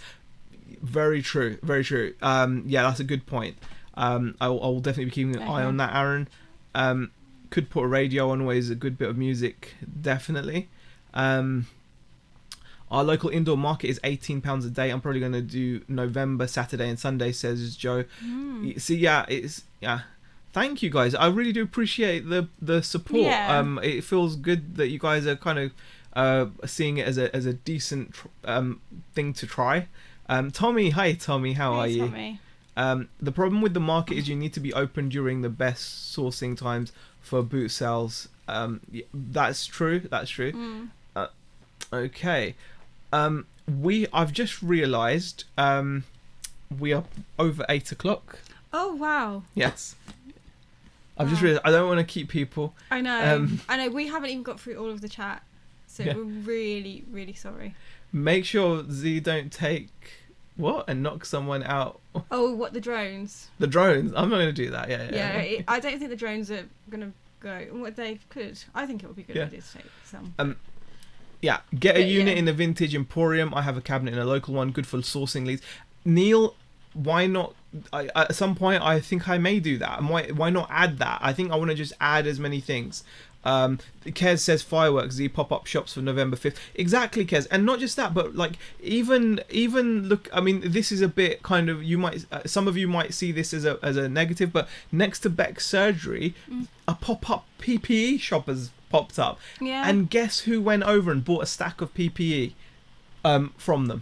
Very true, very true. Yeah, that's a good point. I will definitely be keeping an eye on that, Aaron. Could put a radio on, always a good bit of music, definitely. Our local indoor market is £18 a day. I'm probably going to do November, Saturday and Sunday, says Joe. See, yeah, thank you guys. I really do appreciate the support. Yeah. It feels good that you guys are kind of seeing it as a decent thing to try. Tommy, hi Tommy, how are you? Tommy. The problem with the market is you need to be open during the best sourcing times for boot sales. Yeah, that's true. Okay. I've just realised we are over 8 o'clock. Oh wow. Yes. I've just realised I don't want to keep people. I know. I know. We haven't even got through all of the chat, so we're really, really sorry. Make sure Z don't take and knock someone out. Oh, what, the drones? The drones. I'm not going to do that. Yeah. I don't think the drones are going to go. What they could. I think it would be a good idea to take some. Yeah, get a unit in the Vintage Emporium. I have a cabinet in a local one. Good for sourcing leads. Neil, why not? At some point, I think I may do that. Why not add that? I think I want to just add as many things. Kez says fireworks, the pop-up shops for November 5th. Exactly, Kez. And not just that, but like even look, I mean, this is a bit kind of, you might some of you might see this as a negative, but next to Beck's surgery, a pop-up PPE shop has popped up. Yeah. And guess who went over and bought a stack of PPE from them?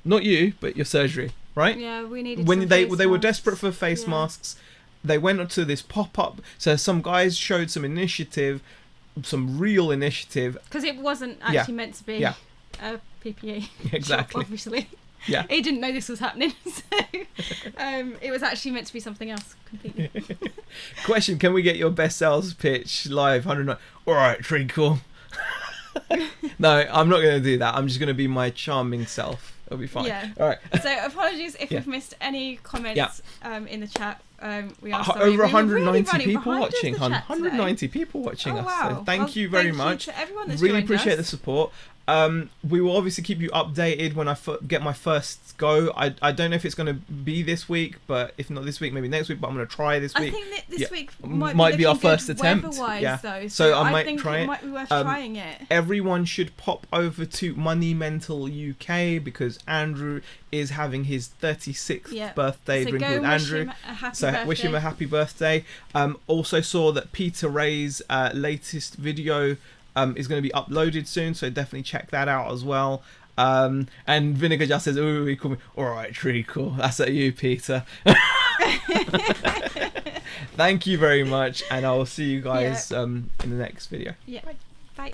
Not you, but your surgery, right? Yeah, we needed when they were desperate for face masks. They went to this pop-up, so some guys showed some initiative, some real initiative. Because it wasn't actually meant to be a PPE exactly. shop, obviously. Yeah. He didn't know this was happening, so it was actually meant to be something else completely. Question, can we get your best sales pitch live? 109. All right, Treacle. No, I'm not going to do that. I'm just going to be my charming self. It'll be fine. Yeah. All right. So apologies if we've missed any comments in the chat. We are sorry. Over 190 people watching. 190 people watching us. Wow. So thank you very much. To everyone that's really appreciate the support. We will obviously keep you updated when I get my first go. I don't know if it's going to be this week, but if not this week, maybe next week. But I'm going to try this week. I think that this week might be our first attempt. Yeah. Though, so I think it might be worth trying it. Everyone should pop over to Money Mental UK because Andrew is having his 36th birthday. Drink with Andrew. Wish him a happy birthday. Also saw that Peter Ray's latest video is going to be uploaded soon, so definitely check that out as well. And Vinegar just says, "Ooh, he called me." All right, Treacle. That's at you, Peter. Thank you very much, and I will see you guys in the next video. Yeah. Bye.